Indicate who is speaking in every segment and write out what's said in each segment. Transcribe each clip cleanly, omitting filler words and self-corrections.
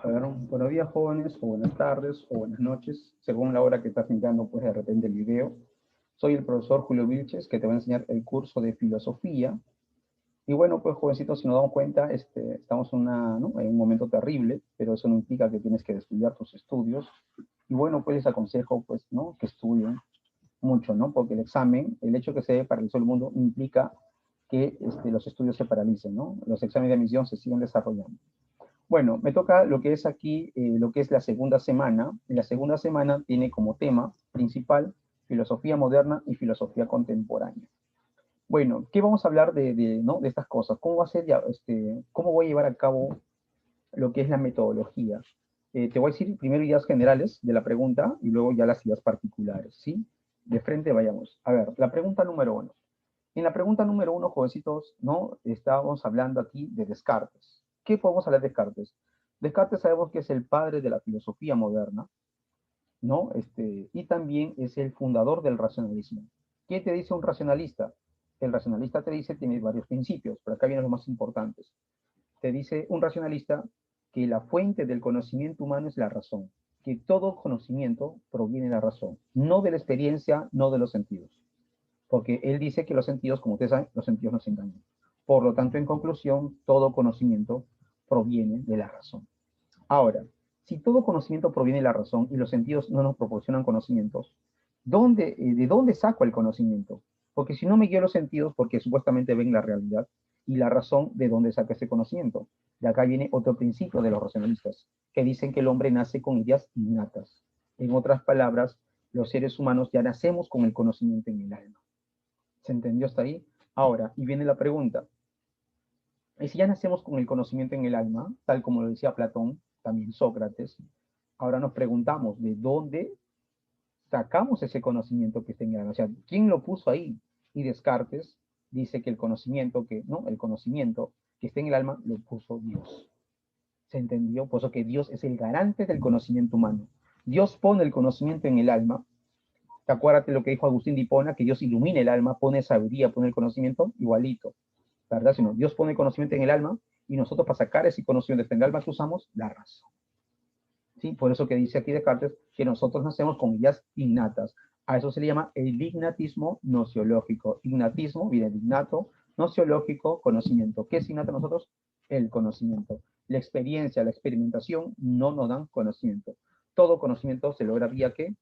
Speaker 1: Buenos días, jóvenes, o buenas tardes, o buenas noches, según la hora que estás mirando, pues de repente el video. Soy el profesor Julio Vilches, que te va a enseñar el curso de filosofía. Y bueno, pues jovencitos, si nos damos cuenta, estamos ¿no? en un momento terrible, pero eso no implica que tienes que descuidar tus estudios. Y bueno, pues les aconsejo, pues, ¿no? Que estudien mucho, ¿no? Porque el examen, el hecho que se paralizó el mundo, implica que los estudios se paralicen, ¿no? Los exámenes de admisión se siguen desarrollando. Bueno, me toca lo que es aquí, lo que es la segunda semana. La segunda semana tiene como tema principal filosofía moderna y filosofía contemporánea. Bueno, ¿qué vamos a hablar ¿no? de estas cosas? ¿Cómo va a ser ya, cómo voy a llevar a cabo lo que es la metodología? Te voy a decir primero ideas generales de la pregunta y luego ya las ideas particulares, ¿sí? De frente vayamos. A ver, la pregunta número uno. En la pregunta número uno, jovencitos, ¿no? Estábamos hablando aquí de Descartes. ¿Qué podemos hablar de Descartes? Descartes sabemos que es el padre de la filosofía moderna, ¿no? Y también es el fundador del racionalismo. ¿Qué te dice un racionalista? El racionalista te dice, tiene varios principios, pero acá vienen los más importantes. Te dice un racionalista que la fuente del conocimiento humano es la razón, que todo conocimiento proviene de la razón, no de la experiencia, no de los sentidos. Porque él dice que los sentidos, como ustedes saben, los sentidos nos engañan. Por lo tanto, en conclusión, todo conocimiento proviene de la razón. Ahora, si todo conocimiento proviene de la razón y los sentidos no nos proporcionan conocimientos, ¿de dónde saco el conocimiento? Porque si no me guío los sentidos, porque supuestamente ven la realidad, y la razón, ¿de dónde saca ese conocimiento? De acá viene otro principio de los racionalistas, que dicen que el hombre nace con ideas innatas. En otras palabras, los seres humanos ya nacemos con el conocimiento en el alma. ¿Se entendió hasta ahí? Ahora, y viene la pregunta. Y si ya nacemos con el conocimiento en el alma, tal como lo decía Platón, también Sócrates, ahora nos preguntamos de dónde sacamos ese conocimiento que está en el alma. O sea, ¿quién lo puso ahí? Y Descartes dice que el conocimiento que está en el alma lo puso Dios. ¿Se entendió? Por eso que Dios es el garante del conocimiento humano. Dios pone el conocimiento en el alma. Acuérdate lo que dijo Agustín de Hipona, que Dios ilumina el alma, pone sabiduría, pone el conocimiento, igualito. ¿Verdad? Sino Dios pone conocimiento en el alma y nosotros para sacar ese conocimiento en el alma que usamos la razón. ¿Sí? Por eso que dice aquí Descartes que nosotros nacemos con ideas innatas. A eso se le llama el ignatismo nociológico. Ignatismo viene de ignato, nociológico, conocimiento. ¿Qué es innato a nosotros? El conocimiento. La experiencia, la experimentación no nos dan conocimiento. Todo conocimiento se logra vía ¿qué?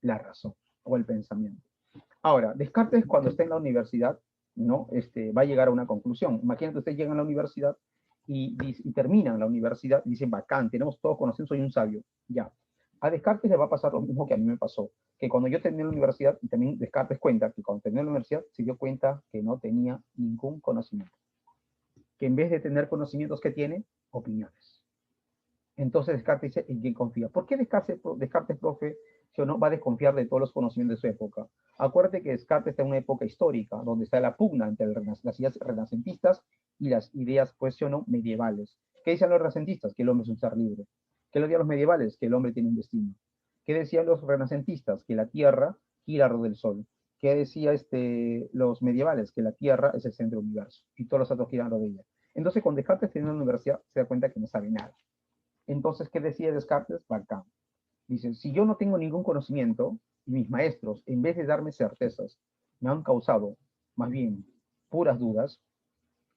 Speaker 1: La razón o el pensamiento. Ahora, Descartes cuando está en la universidad, ¿no? Va a llegar a una conclusión. Imagínate, usted llega a la universidad y termina en la universidad y dice, bacán, tenemos todo conocido, soy un sabio. Ya. A Descartes le va a pasar lo mismo que a mí me pasó, que cuando yo terminé la universidad, y también Descartes cuenta que cuando terminó la universidad se dio cuenta que no tenía ningún conocimiento. Que en vez de tener conocimientos que tiene, opiniones. Entonces Descartes dice, ¿en quién confía? ¿Por qué Descartes, profe, no va a desconfiar de todos los conocimientos de su época? Acuérdate que Descartes está en una época histórica, donde está la pugna entre las ideas renacentistas y las ideas, pues, no, medievales. ¿Qué dicen los renacentistas? Que el hombre es un ser libre. ¿Qué decían los medievales? Que el hombre tiene un destino. ¿Qué decían los renacentistas? Que la Tierra gira alrededor del Sol. ¿Qué decía los medievales? Que la Tierra es el centro del universo y todos los astros giran alrededor de ella. Entonces, cuando Descartes tiene una universidad, se da cuenta que no sabe nada. Entonces, ¿qué decía Descartes? Bacán. Dice, si yo no tengo ningún conocimiento, y mis maestros, en vez de darme certezas, me han causado, más bien, puras dudas,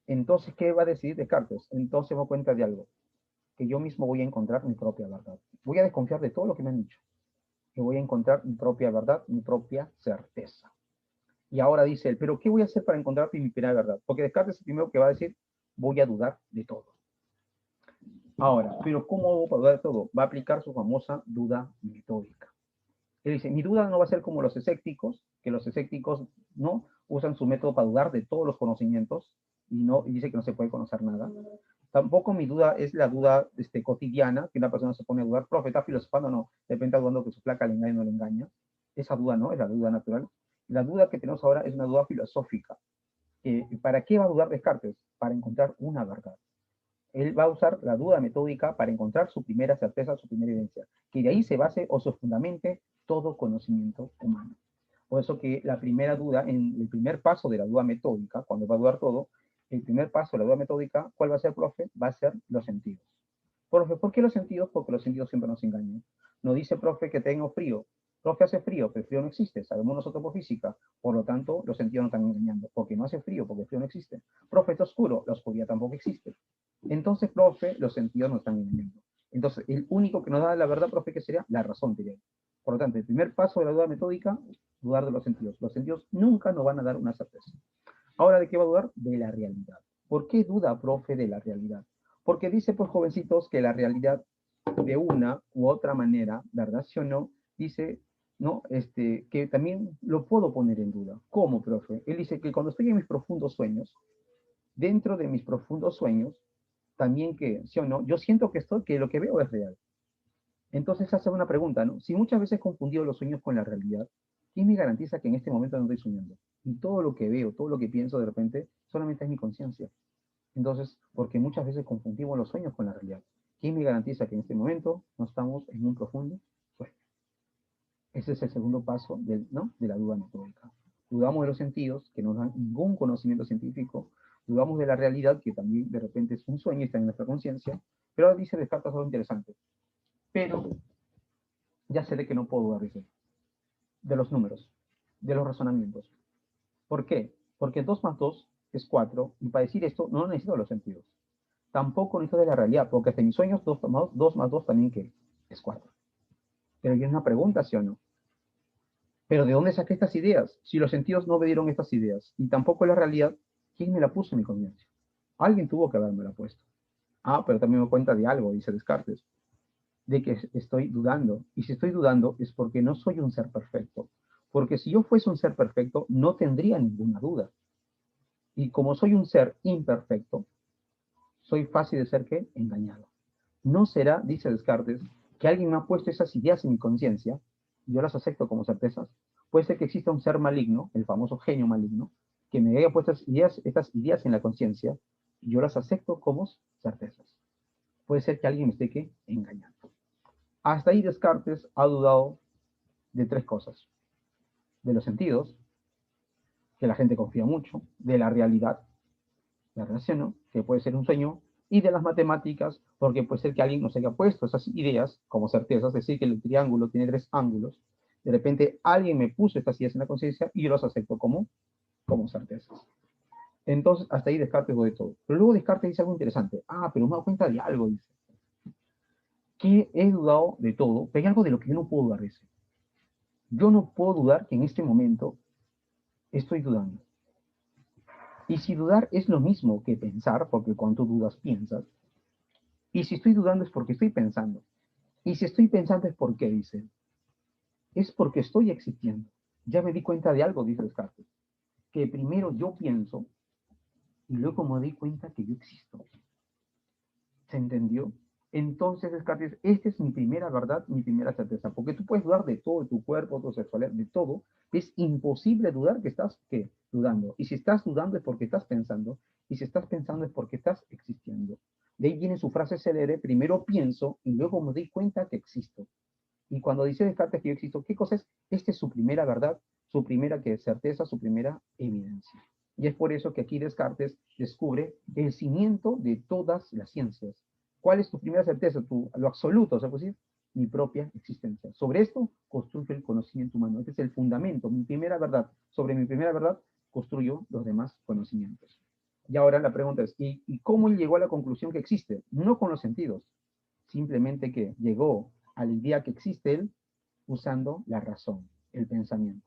Speaker 1: entonces, ¿qué va a decidir Descartes? Entonces me doy cuenta de algo, que yo mismo voy a encontrar mi propia verdad. Voy a desconfiar de todo lo que me han dicho. Y voy a encontrar mi propia verdad, mi propia certeza. Y ahora dice él, ¿pero qué voy a hacer para encontrar mi primera verdad? Porque Descartes es el primero que va a decir, voy a dudar de todo. Ahora, pero ¿cómo va a dudar de todo? Va a aplicar su famosa duda metódica. Él dice, mi duda no va a ser como los escépticos, que los escépticos no usan su método para dudar de todos los conocimientos y dice que no se puede conocer nada. Tampoco mi duda es la duda cotidiana, que una persona se pone a dudar, profe, está filosofando, no, de repente dudando que su placa le engaña o no le engaña. Esa duda no, es la duda natural. La duda que tenemos ahora es una duda filosófica. ¿Para qué va a dudar Descartes? Para encontrar una verdad. Él va a usar la duda metódica para encontrar su primera certeza, su primera evidencia, que de ahí se base o se fundamente todo conocimiento humano. Por eso que la primera duda, en el primer paso de la duda metódica, cuando va a dudar todo, el primer paso de la duda metódica, ¿cuál va a ser, profe? Va a ser los sentidos. Profe, ¿por qué los sentidos? Porque los sentidos siempre nos engañan. No dice, profe, que tengo frío. Profe, hace frío, pero el frío no existe. Sabemos nosotros por física. Por lo tanto, los sentidos nos están engañando. Porque no hace frío, porque el frío no existe. Profe, está oscuro. La oscuridad tampoco existe. Entonces, profe, los sentidos nos están engañando. Entonces, el único que nos da la verdad, profe, que sería la razón, diría. Por lo tanto, el primer paso de la duda metódica, dudar de los sentidos. Los sentidos nunca nos van a dar una certeza. Ahora, ¿de qué va a dudar? De la realidad. ¿Por qué duda, profe, de la realidad? Porque dice, pues, jovencitos, que la realidad de una u otra manera, ¿verdad? ¿Sí o no? Dice, ¿no? Que también lo puedo poner en duda. ¿Cómo, profe? Él dice que cuando estoy en mis profundos sueños, dentro de mis profundos sueños, también que, ¿sí o no? Yo siento que lo que veo es real. Entonces hace una pregunta, ¿no? Si muchas veces he confundido los sueños con la realidad, ¿quién me garantiza que en este momento no estoy soñando? Y todo lo que veo, todo lo que pienso de repente, solamente es mi conciencia. Entonces, porque muchas veces confundimos los sueños con la realidad. ¿Quién me garantiza que en este momento no estamos en un profundo sueño? Ese es el segundo paso ¿no? de la duda metódica. Dudamos de los sentidos, que no dan ningún conocimiento científico, dudamos de la realidad, que también de repente es un sueño y está en nuestra conciencia, pero ahora dice Descartes algo interesante. Pero ya sé de que no puedo dudar, dice, de los números, de los razonamientos. ¿Por qué? Porque 2 más 2 es 4, y para decir esto no necesito los sentidos. Tampoco necesito de la realidad, porque hasta en mis sueños 2 más 2 también ¿qué? Es 4. Pero ya es una pregunta, ¿sí o no? Pero ¿de dónde saqué estas ideas? Si los sentidos no me dieron estas ideas, y tampoco la realidad, ¿quién me la puso en mi conciencia? Alguien tuvo que haberme la puesto. Ah, pero también me cuenta de algo, dice Descartes, de que estoy dudando. Y si estoy dudando es porque no soy un ser perfecto. Porque si yo fuese un ser perfecto, no tendría ninguna duda. Y como soy un ser imperfecto, soy fácil de ser ¿qué? Engañado. No será, dice Descartes, que alguien me ha puesto esas ideas en mi conciencia, yo las acepto como certezas. Puede ser que exista un ser maligno, el famoso genio maligno, que me haya puesto estas ideas en la conciencia, y yo las acepto como certezas. Puede ser que alguien me esté ¿qué? Engañando. Hasta ahí Descartes ha dudado de 3 cosas. De los sentidos, que la gente confía mucho, de la realidad, la relación, que puede ser un sueño, y de las matemáticas, porque puede ser que alguien nos haya puesto esas ideas como certezas, es decir, que el triángulo tiene 3 ángulos, de repente alguien me puso estas ideas en la conciencia y yo las acepto como certezas. Entonces, hasta ahí Descartes de todo. Pero luego Descartes dice algo interesante. Ah, pero me he dado cuenta de algo, dice. Que he dudado de todo, pero hay algo de lo que yo no puedo dudar, dice. Yo no puedo dudar que en este momento estoy dudando. Y si dudar es lo mismo que pensar, porque cuando tú dudas piensas, y si estoy dudando es porque estoy pensando. Y si estoy pensando es porque, dice, es porque estoy existiendo. Ya me di cuenta de algo, dice Descartes, que primero yo pienso y luego me di cuenta que yo existo. ¿Se entendió? Entonces, Descartes, esta es mi primera verdad, mi primera certeza, porque tú puedes dudar de todo, de tu cuerpo, tu sexualidad, de todo. Es imposible dudar que estás, ¿qué? Dudando. Y si estás dudando es porque estás pensando, y si estás pensando es porque estás existiendo. De ahí viene su frase célebre, primero pienso y luego me doy cuenta que existo. Y cuando dice Descartes que yo existo, ¿qué cosa es? Esta es su primera verdad, su primera certeza, su primera evidencia. Y es por eso que aquí Descartes descubre el cimiento de todas las ciencias. ¿Cuál es tu primera certeza? Lo absoluto, o sea, pues decir, mi propia existencia. Sobre esto construyo el conocimiento humano. Este es el fundamento, mi primera verdad. Sobre mi primera verdad construyo los demás conocimientos. Y ahora la pregunta es, ¿y cómo él llegó a la conclusión que existe? No con los sentidos, simplemente que llegó a la idea que existe él usando la razón, el pensamiento.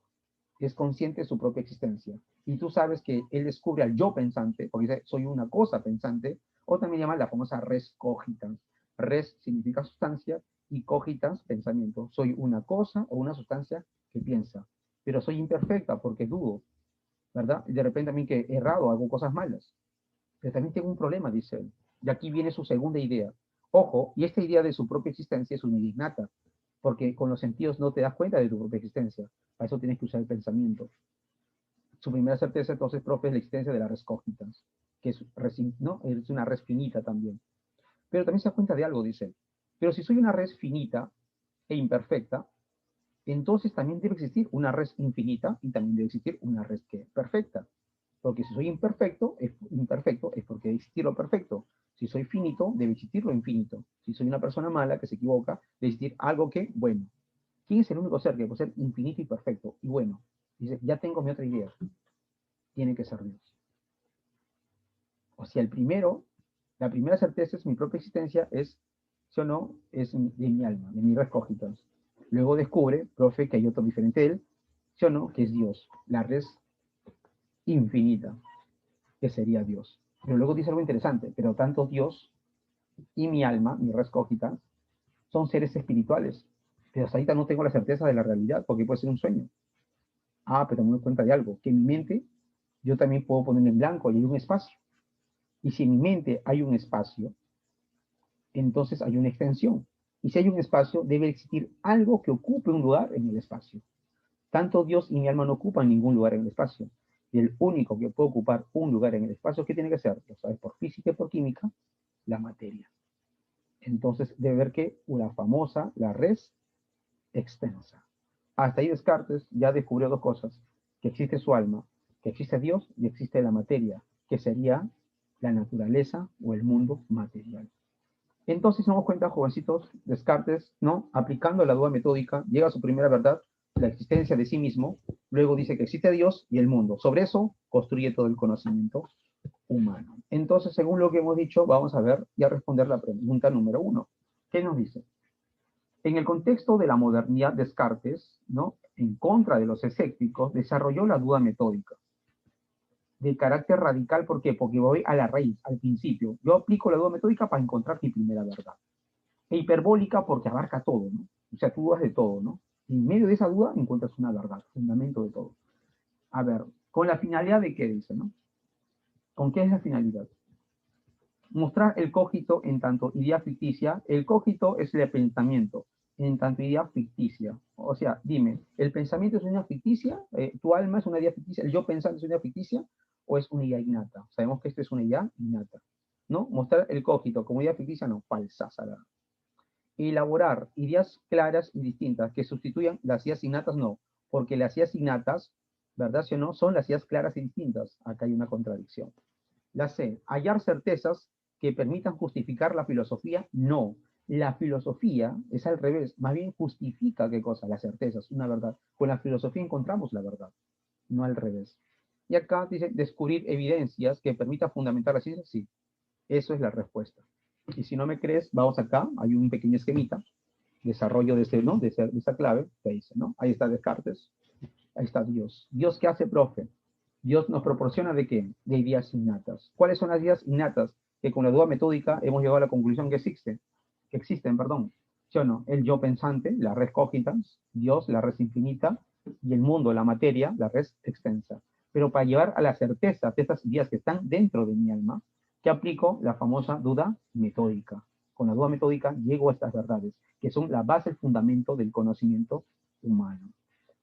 Speaker 1: Es consciente de su propia existencia. Y tú sabes que él descubre al yo pensante, porque dice, soy una cosa pensante, o también llama la famosa res cogitans. Res significa sustancia y cogitans, pensamiento. Soy una cosa o una sustancia que piensa, pero soy imperfecta porque dudo, ¿verdad? Y de repente a mí que he errado, hago cosas malas. Pero también tengo un problema, dice él. Y aquí viene su segunda idea. Ojo, y esta idea de su propia existencia es una innata, porque con los sentidos no te das cuenta de tu propia existencia. Para eso tienes que usar el pensamiento. Su primera certeza, entonces, profe, es la existencia de la res cogitans, que es, ¿no? Es una res finita también. Pero también se da cuenta de algo, dice él. Pero si soy una res finita e imperfecta, entonces también debe existir una res infinita y también debe existir una res que perfecta. Porque si soy imperfecto es porque debe existir lo perfecto. Si soy finito, debe existir lo infinito. Si soy una persona mala que se equivoca, debe existir algo que, bueno. ¿Quién es el único ser que puede ser infinito y perfecto? Y bueno, dice, ya tengo mi otra idea. Tiene que ser Dios. O sea, la primera certeza es mi propia existencia, es, ¿sí o no? Es de mi alma, de mi res cogitans. Luego descubre, profe, que hay otro diferente de él, ¿sí o no? Que es Dios, la res infinita, que sería Dios. Pero luego dice algo interesante, pero tanto Dios y mi alma, mi res cogitans, son seres espirituales. Pero hasta ahorita no tengo la certeza de la realidad, porque puede ser un sueño. Ah, pero me doy cuenta de algo, que en mi mente yo también puedo poner en blanco y hay un espacio. Y si en mi mente hay un espacio, entonces hay una extensión. Y si hay un espacio, debe existir algo que ocupe un lugar en el espacio. Tanto Dios y mi alma no ocupan ningún lugar en el espacio. Y el único que puede ocupar un lugar en el espacio, ¿qué tiene que ser? Lo sabes por física y por química, la materia. Entonces debe ver que la famosa, la res extensa. Hasta ahí Descartes ya descubrió dos cosas, que existe su alma, que existe Dios y existe la materia, que sería la naturaleza o el mundo material. Entonces nos damos cuenta, jovencitos, Descartes, ¿no? Aplicando la duda metódica, llega a su primera verdad, la existencia de sí mismo, luego dice que existe Dios y el mundo. Sobre eso construye todo el conocimiento humano. Entonces, según lo que hemos dicho, vamos a ver y a responder la pregunta número 1. ¿Qué nos dice? En el contexto de la modernidad, Descartes, ¿no? En contra de los escépticos, desarrolló la duda metódica de carácter radical. ¿Por qué? Porque voy a la raíz, al principio. Yo aplico la duda metódica para encontrar mi primera verdad. E hiperbólica porque abarca todo, ¿no? O sea, tú dudas de todo, ¿no? Y en medio de esa duda encuentras una verdad, fundamento de todo. A ver, con la finalidad de qué dice, ¿no? ¿Con qué es la finalidad? Mostrar el cogito en tanto idea ficticia. El cogito es el pensamiento, en tanto idea ficticia. O sea, dime, ¿el pensamiento es una idea ficticia? ¿Tu alma es una idea ficticia? ¿El yo pensando es una idea ficticia? ¿O es una idea innata? Sabemos que esto es una idea innata, ¿no? Mostrar el cogito como idea ficticia, no, falsa, salada. Elaborar ideas claras y distintas que sustituyan las ideas innatas, no, porque las ideas innatas, ¿verdad sí o no? Son las ideas claras y distintas. Acá hay una contradicción. La C, hallar certezas que permitan justificar la filosofía, no. La filosofía es al revés, más bien justifica qué cosa, las certezas, una verdad. Con la filosofía encontramos la verdad, no al revés. Y acá dice descubrir evidencias que permitan fundamentar la ciencia, sí. Eso es la respuesta. Y si no me crees, vamos acá, hay un pequeño esquemita, desarrollo de, ese, ¿no? de esa clave, que dice, ¿no? Ahí está Descartes, ahí está Dios. ¿Dios qué hace, profe? Dios nos proporciona ¿de qué? De ideas innatas. ¿Cuáles son las ideas innatas? Que con la duda metódica hemos llegado a la conclusión que existen, perdón. ¿Sí o no? El yo pensante, la res cogitans, Dios, la res infinita, y el mundo, la materia, la res extensa. Pero para llevar a la certeza de estas ideas que están dentro de mi alma, que aplico la famosa duda metódica. Con la duda metódica llego a estas verdades, que son la base, el fundamento del conocimiento humano.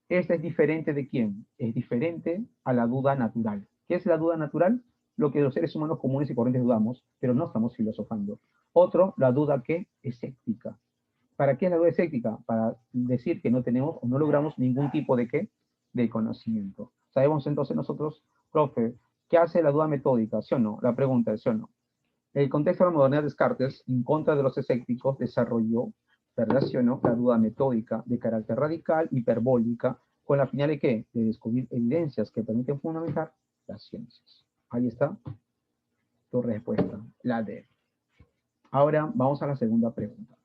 Speaker 1: Esta es diferente de quién? Es diferente a la duda natural. ¿Qué es la duda natural? Lo que los seres humanos comunes y corrientes dudamos, pero no estamos filosofando. Otro, la duda que es escéptica. ¿Para qué es la duda escéptica? Para decir que no tenemos o no logramos ningún tipo de qué? De conocimiento. Sabemos entonces nosotros, profe, ¿qué hace la duda metódica? ¿Sí o no? La pregunta es ¿sí o no? El contexto de la modernidad, Descartes, en contra de los escépticos, desarrolló, relacionó la duda metódica de carácter radical, hiperbólica, con la finalidad de ¿qué? De descubrir evidencias que permiten fundamentar las ciencias. Ahí está tu respuesta, la D. Ahora vamos a la segunda pregunta.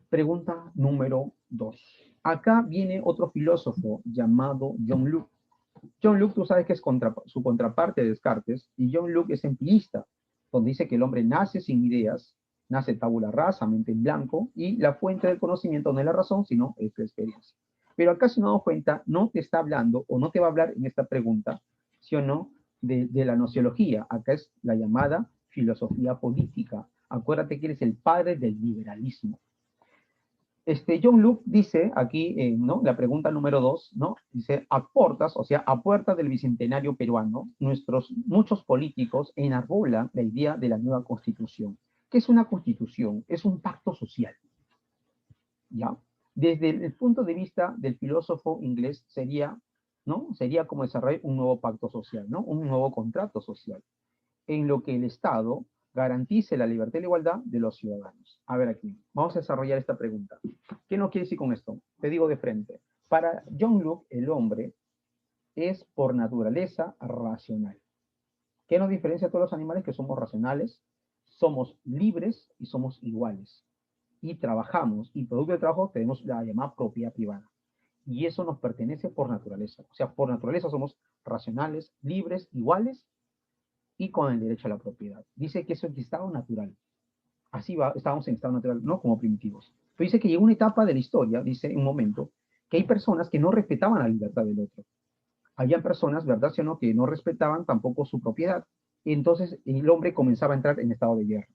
Speaker 1: Pregunta número 2. Acá viene otro filósofo llamado John Locke. John Locke, tú sabes que es su contraparte de Descartes, y John Locke es empirista, donde dice que el hombre nace sin ideas, nace tabula rasa, mente en blanco, y la fuente del conocimiento no es la razón, sino es la experiencia. Pero acá, si nos damos cuenta, no te está hablando, o no te va a hablar en esta pregunta, sí o no, de la nociología. Acá es la llamada filosofía política. Acuérdate que eres el padre del liberalismo. John Locke dice aquí, ¿no? La pregunta número 2, ¿no? Dice, a portas, o sea, a puerta del bicentenario peruano, muchos políticos enarbolan la idea de la nueva constitución. ¿Qué es una constitución? Es un pacto social, ¿ya? Desde el punto de vista del filósofo inglés sería, ¿no? Sería como desarrollar un nuevo pacto social, ¿no? Un nuevo contrato social, en lo que el Estado garantice la libertad y la igualdad de los ciudadanos. A ver aquí, vamos a desarrollar esta pregunta. ¿Qué nos quiere decir con esto? Te digo de frente. Para John Locke, el hombre es por naturaleza racional. ¿Qué nos diferencia a todos los animales? Que somos racionales, somos libres y somos iguales. Y trabajamos, y producto del trabajo tenemos la llamada propiedad privada. Y eso nos pertenece por naturaleza. O sea, por naturaleza somos racionales, libres, iguales y con el derecho a la propiedad. Dice que eso es estado natural. Así va, estábamos en estado natural, no como primitivos. Pero dice que llegó una etapa de la historia, dice en un momento, que hay personas que no respetaban la libertad del otro. Había personas, ¿verdad, sí o no?, que no respetaban tampoco su propiedad. Y entonces el hombre comenzaba a entrar en estado de guerra.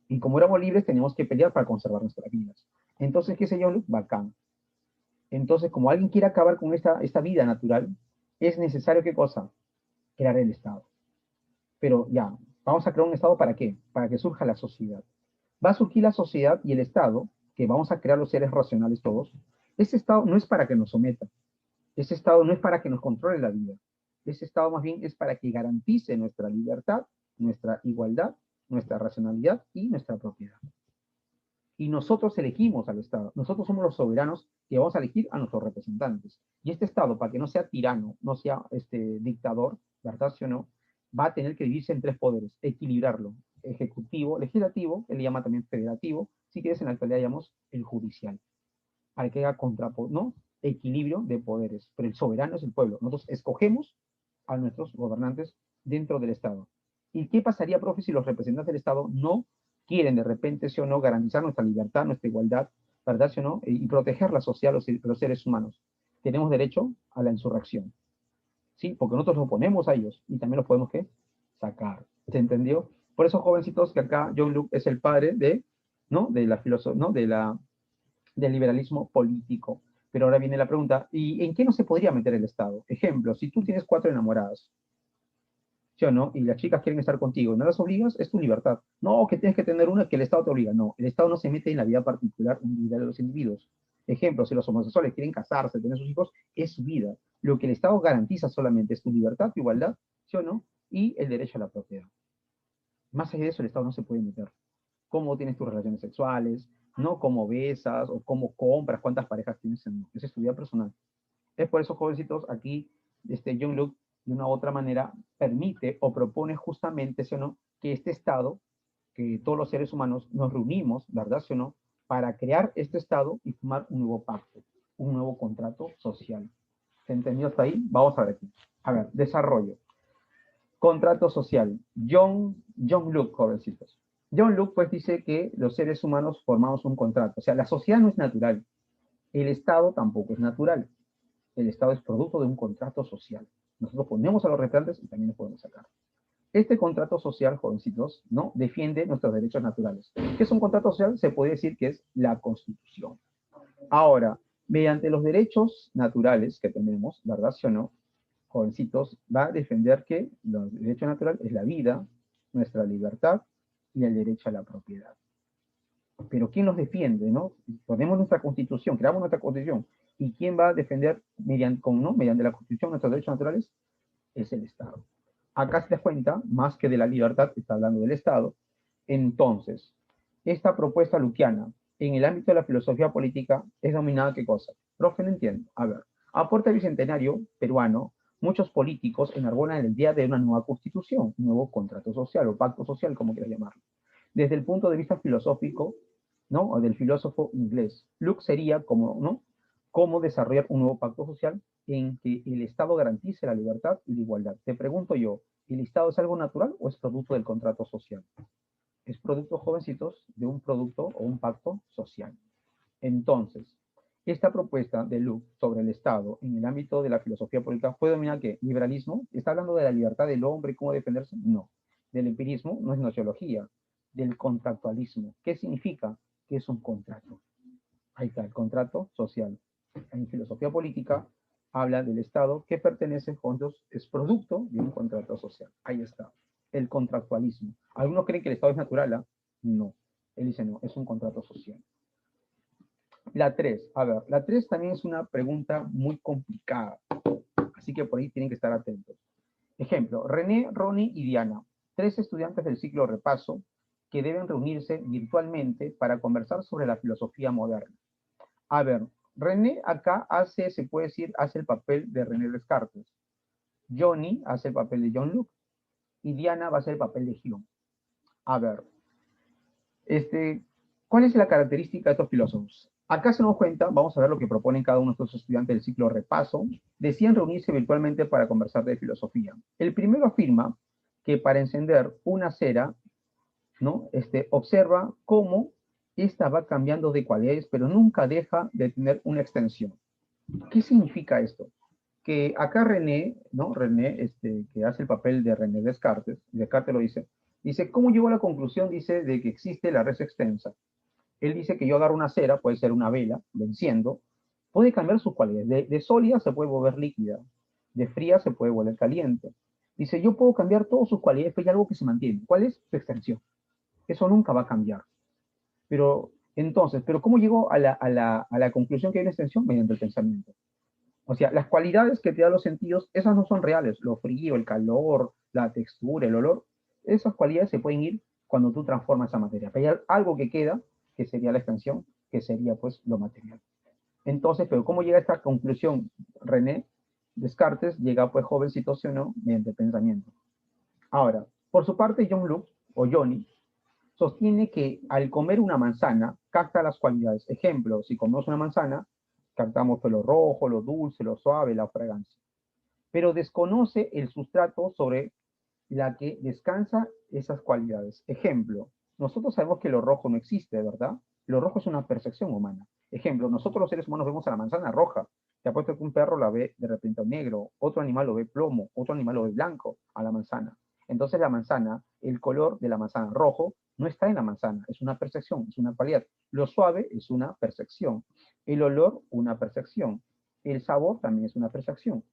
Speaker 1: Y como éramos libres, teníamos que pelear para conservar nuestras vidas. Entonces, ¿qué sé yo? Bacán. Entonces, como alguien quiere acabar con esta vida natural, es necesario, ¿qué cosa? Crear el Estado. Pero ya, vamos a crear un Estado ¿para qué? Para que surja la sociedad. Va a surgir la sociedad y el Estado, que vamos a crear los seres racionales todos. Ese Estado no es para que nos someta. Ese Estado no es para que nos controle la vida. Ese Estado más bien es para que garantice nuestra libertad, nuestra igualdad, nuestra racionalidad y nuestra propiedad. Y nosotros elegimos al Estado. Nosotros somos los soberanos que vamos a elegir a nuestros representantes. Y este Estado, para que no sea tirano, no sea dictador, ¿verdad? ¿Sí o no? Va a tener que dividirse en tres poderes, equilibrarlo. Ejecutivo, legislativo, él le llama también federativo, si quieres en la actualidad llamamos el judicial. Para que haga ¿no? Equilibrio de poderes. Pero el soberano es el pueblo. Nosotros escogemos a nuestros gobernantes dentro del Estado. ¿Y qué pasaría, profe, si los representantes del Estado no quieren de repente, sí o no, garantizar nuestra libertad, nuestra igualdad, ¿verdad, sí o no? Y proteger la sociedad, los seres humanos? Tenemos derecho a la insurrección, ¿sí? Porque nosotros nos oponemos a ellos y también los podemos, ¿qué? Sacar. ¿Se entendió? Por eso, jovencitos, que acá John Locke es el padre de, ¿no? De la filosofía, ¿no? Del liberalismo político. Pero ahora viene la pregunta, ¿y en qué no se podría meter el Estado? Ejemplo, si tú tienes 4 enamoradas, ¿sí o no? Y las chicas quieren estar contigo, ¿no las obligas? Es tu libertad. No, que tienes que tener una que el Estado te obliga. No, el Estado no se mete en la vida particular individual de los individuos. Ejemplo, si los homosexuales quieren casarse, tener sus hijos, es su vida. Lo que el Estado garantiza solamente es tu libertad, tu igualdad, ¿sí o no? Y el derecho a la propiedad. Más allá de eso, el Estado no se puede meter. Cómo tienes tus relaciones sexuales, no cómo besas o cómo compras, cuántas parejas tienes. No. Esa es tu vida personal. Es por eso, jovencitos, aquí John Locke, de una u otra manera, permite o propone justamente, ¿sí o no?, que este Estado, que todos los seres humanos nos reunimos, ¿verdad, sí o no?, para crear este Estado y formar un nuevo pacto, un nuevo contrato social. ¿Se entendió hasta ahí? Vamos a ver aquí. A ver, desarrollo. Contrato social. John Locke, jovencitos. John Locke, pues, dice que los seres humanos formamos un contrato. O sea, la sociedad no es natural. El Estado tampoco es natural. El Estado es producto de un contrato social. Nosotros ponemos a los representantes y también los podemos sacar. Este contrato social, jovencitos, ¿no?, defiende nuestros derechos naturales. ¿Qué es un contrato social? Se puede decir que es la Constitución. Ahora, mediante los derechos naturales que tenemos, ¿verdad, sí o no?, jovencitos, va a defender que los derechos naturales es la vida, nuestra libertad y el derecho a la propiedad. Pero ¿quién los defiende, no? Ponemos nuestra Constitución, creamos nuestra Constitución. ¿Y quién va a defender mediante la Constitución nuestros derechos naturales? Es el Estado. Acá se das cuenta, más que de la libertad, está hablando del Estado. Entonces, esta propuesta luquiana, en el ámbito de la filosofía política, es denominada ¿qué cosa? Profe, no entiendo. A ver, aporte bicentenario peruano, muchos políticos enarbolan la idea de una nueva constitución, un nuevo contrato social o pacto social, como quieras llamarlo. Desde el punto de vista filosófico, ¿no?, o del filósofo inglés, Locke sería como, ¿no?, cómo desarrollar un nuevo pacto social en que el Estado garantice la libertad y la igualdad. Te pregunto yo, ¿el Estado es algo natural o es producto del contrato social? Es producto, jovencitos, de un producto o un pacto social. Entonces, esta propuesta de Locke sobre el Estado en el ámbito de la filosofía política fue denominada ¿qué? ¿Liberalismo? ¿Está hablando de la libertad del hombre y cómo defenderse? No. Del empirismo, no es nociología. Del contractualismo. ¿Qué significa? Que es un contrato. Ahí está, el contrato social. En filosofía política habla del Estado que pertenece juntos, es producto de un contrato social. Ahí está, el contractualismo. Algunos creen que el Estado es natural, ¿eh? No. Él dice no, es un contrato social. La 3, a ver, la 3 también es una pregunta muy complicada, así que por ahí tienen que estar atentos. Ejemplo, René, Ronnie y Diana. 3 estudiantes del ciclo repaso que deben reunirse virtualmente para conversar sobre la filosofía moderna. A ver, René acá hace, se puede decir, hace el papel de René Descartes. Johnny hace el papel de John Locke y Diana va a hacer el papel de Hume. A ver, ¿cuál es la característica de estos filósofos? Acá se nos cuenta, vamos a ver lo que proponen cada uno de estos estudiantes del ciclo repaso, decían reunirse virtualmente para conversar de filosofía. El primero afirma que para encender una cera, ¿no? Observa cómo esta va cambiando de cualidades, pero nunca deja de tener una extensión. ¿Qué significa esto? Que acá René, ¿no? René, que hace el papel de René Descartes, Descartes lo dice, ¿cómo llegó a la conclusión? Dice, de que existe la res extensa. Él dice que yo agarro una cera, puede ser una vela, la enciendo, puede cambiar sus cualidades. De sólida se puede volver líquida, de fría se puede volver caliente. Dice, yo puedo cambiar todas sus cualidades, pero hay algo que se mantiene. ¿Cuál es? Su extensión. Eso nunca va a cambiar. Pero entonces, ¿cómo llegó a la conclusión que hay una extensión? Mediante el pensamiento. O sea, las cualidades que te dan los sentidos, esas no son reales. Lo frío, el calor, la textura, el olor, esas cualidades se pueden ir cuando tú transformas esa materia. Pero hay algo que queda, que sería la extensión, que sería pues lo material. Entonces, pero ¿cómo llega a esta conclusión René Descartes? Llega pues jovencito, ¿sí o no? Mediante el pensamiento. Ahora, por su parte, John Locke, o Johnny, sostiene que al comer una manzana, capta las cualidades. Ejemplo, si comemos una manzana, captamos lo rojo, lo dulce, lo suave, la fragancia. Pero desconoce el sustrato sobre la que descansa esas cualidades. Ejemplo, nosotros sabemos que lo rojo no existe, ¿verdad? Lo rojo es una percepción humana. Ejemplo, nosotros los seres humanos vemos a la manzana roja. Te apuesto que un perro la ve de repente negro, otro animal lo ve plomo, otro animal lo ve blanco a la manzana. Entonces la manzana, el color de la manzana rojo, no está en la manzana, es una percepción, es una cualidad. Lo suave es una percepción. El olor, una percepción. El sabor también es una percepción.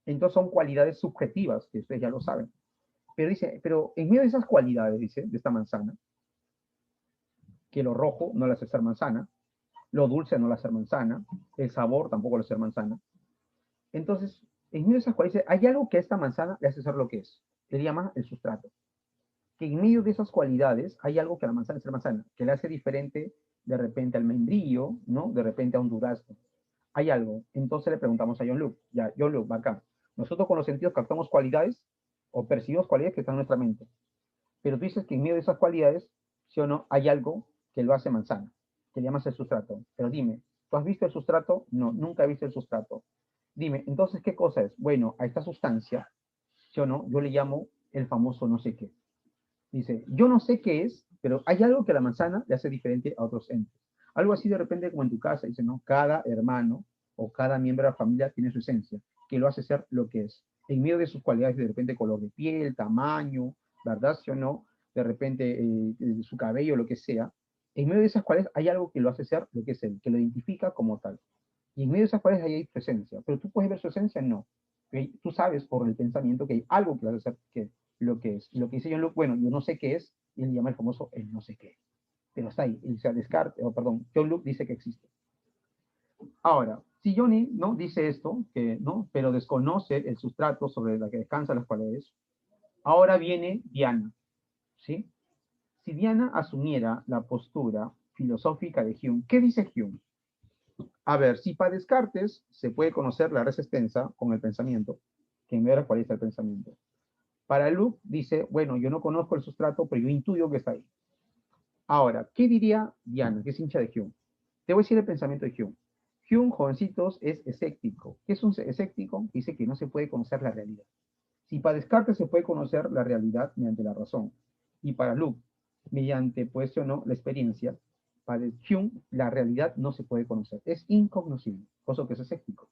Speaker 1: Entonces son cualidades subjetivas, que ustedes ya lo saben. Pero dice, pero en medio de esas cualidades, dice, de esta manzana, que lo rojo no le hace ser manzana, lo dulce no le hace ser manzana, el sabor tampoco le hace ser manzana. Entonces, en medio de esas cualidades, hay algo que a esta manzana le hace ser lo que es. Le llama el sustrato. Que en medio de esas cualidades hay algo que a la manzana es ser manzana, que le hace diferente de repente al membrillo, ¿no? De repente a un durazno. Hay algo. Entonces le preguntamos a John Locke, ya, John Locke, va acá. Nosotros con los sentidos captamos cualidades o percibimos cualidades que están en nuestra mente. Pero tú dices que en medio de esas cualidades, ¿sí o no? Hay algo que lo hace manzana, que le llamas el sustrato. Pero dime, ¿tú has visto el sustrato? No, nunca he visto el sustrato. Dime, entonces, ¿qué cosa es? Bueno, a esta sustancia, ¿sí o no? Yo le llamo el famoso no sé qué. Dice, yo no sé qué es, pero hay algo que la manzana le hace diferente a otros entes. Algo así de repente como en tu casa, dice, ¿no? Cada hermano o cada miembro de la familia tiene su esencia, que lo hace ser lo que es. En medio de sus cualidades, de repente color de piel, tamaño, ¿verdad? ¿Sí o no? De repente su cabello, lo que sea. En medio de esas cualidades hay algo que lo hace ser lo que es él, que lo identifica como tal. Y en medio de esas cualidades hay su esencia. Pero tú puedes ver su esencia, no. ¿Okay? Tú sabes por el pensamiento que hay algo que lo hace ser que lo que es. Lo que dice John Locke, bueno, yo no sé qué es, y él llama el famoso el no sé qué. Pero está ahí, o sea, Descartes, perdón, John Locke dice que existe. Ahora, si Johnny no dice esto, que no, pero desconoce el sustrato sobre la que descansan las cualidades, ahora viene Diana, ¿sí? Si Diana asumiera la postura filosófica de Hume, ¿qué dice Hume? A ver, si para Descartes se puede conocer la res extensa con el pensamiento, que en verdad cuál es el pensamiento. Para Locke dice, bueno, yo no conozco el sustrato, pero yo intuyo que está ahí. Ahora, ¿qué diría Diana, que es hincha de Hume? Te voy a decir el pensamiento de Hume. Hume, jovencitos, es escéptico. ¿Qué es un escéptico? Dice que no se puede conocer la realidad. Si para Descartes se puede conocer la realidad mediante la razón, y para Locke, mediante, pues o no, la experiencia, para Hume la realidad no se puede conocer. Es incognoscible, cosa que es escéptico.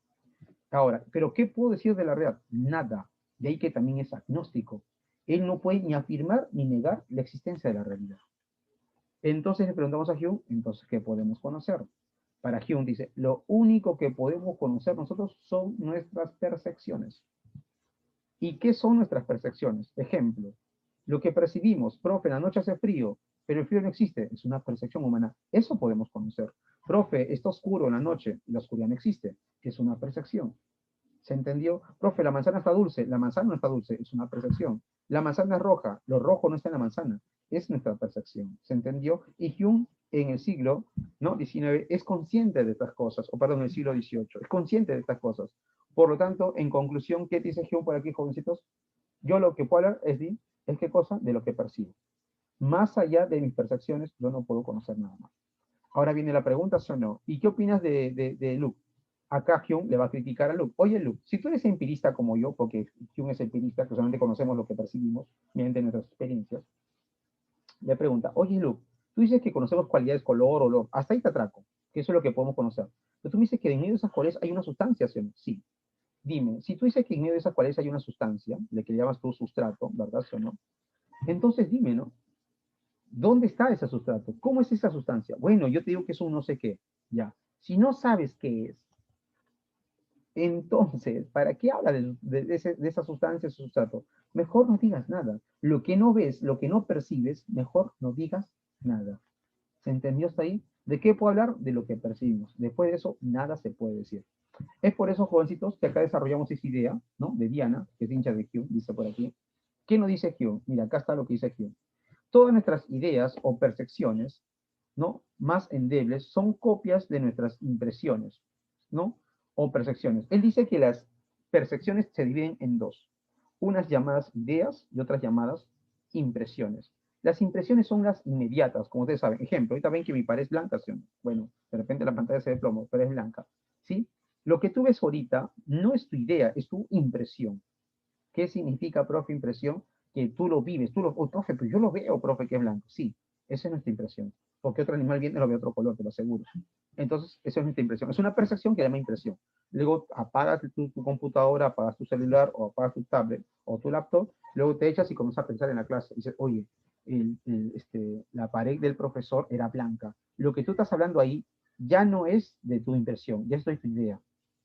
Speaker 1: Ahora, ¿pero qué puedo decir de la realidad? Nada. De ahí que también es agnóstico. Él no puede ni afirmar ni negar la existencia de la realidad. Entonces le preguntamos a Hume, entonces, ¿qué podemos conocer? Para Hume dice, lo único que podemos conocer nosotros son nuestras percepciones. ¿Y qué son nuestras percepciones? Ejemplo, lo que percibimos, profe, en la noche hace frío, pero el frío no existe, es una percepción humana. Eso podemos conocer. Profe, está oscuro en la noche, y la oscuridad no existe, es una percepción. ¿Se entendió? Profe, la manzana está dulce, la manzana no está dulce, es una percepción. La manzana es roja, lo rojo no está en la manzana, es nuestra percepción, ¿se entendió? Y Hume en el siglo, ¿no?, XIX es consciente de estas cosas, o perdón, en el siglo XVIII, es consciente de estas cosas. Por lo tanto, en conclusión, ¿qué dice Hume por aquí, jovencitos? Yo lo que puedo hablar es qué cosa, de lo que percibo. Más allá de mis percepciones, yo no puedo conocer nada más. Ahora viene la pregunta, ¿sí o no? ¿Y qué opinas de Luke? Acá Hume le va a criticar a Luke. Oye, Luke, si tú eres empirista como yo, porque Hume es empirista, que solamente conocemos lo que percibimos mediante nuestras experiencias, le pregunta, oye, Luke, tú dices que conocemos cualidades, color, olor, hasta ahí te atraco, que eso es lo que podemos conocer. Pero tú me dices que en medio de esas cualidades hay una sustancia, ¿sí o no? Sí. Dime, si tú dices que en medio de esas cualidades hay una sustancia, de que le llamas tú sustrato, ¿verdad, sí o no? Entonces dime, ¿no? ¿Dónde está ese sustrato? ¿Cómo es esa sustancia? Bueno, yo te digo que es un no sé qué. Ya. Si no sabes qué es, entonces, ¿para qué habla de esa sustancia, ese sustrato? Mejor no digas nada. Lo que no ves, lo que no percibes, mejor no digas nada. ¿Se entendió hasta ahí? ¿De qué puedo hablar? De lo que percibimos. Después de eso, nada se puede decir. Es por eso, jovencitos, que acá desarrollamos esa idea, ¿no? De Diana, que es hincha de Hume, dice por aquí. ¿Qué nos dice Hume? Mira, acá está lo que dice Hume. Todas nuestras ideas o percepciones, ¿no?, más endebles son copias de nuestras impresiones, ¿no?, o percepciones. Él dice que las percepciones se dividen en dos, unas llamadas ideas y otras llamadas impresiones. Las impresiones son las inmediatas, como ustedes saben. Ejemplo, ahorita ven que mi pared es blanca, ¿sí? Bueno, de repente la pantalla se ve plomo, pero es blanca, ¿sí? Lo que tú ves ahorita no es tu idea, es tu impresión. ¿Qué significa, profe, impresión? Que tú lo vives, oh, profe, pues yo lo veo, profe, que es blanco. Sí, esa es nuestra impresión. Porque otro animal viene y lo ve otro color, te lo aseguro. Entonces, esa es nuestra impresión. Es una percepción que llama impresión. Luego apagas tu computadora, apagas tu celular, o apagas tu tablet, o tu laptop, luego te echas y comienzas a pensar en la clase. Y dices, oye, la pared del profesor era blanca. Lo que tú estás hablando ahí ya no es de tu impresión, ya es de tu idea.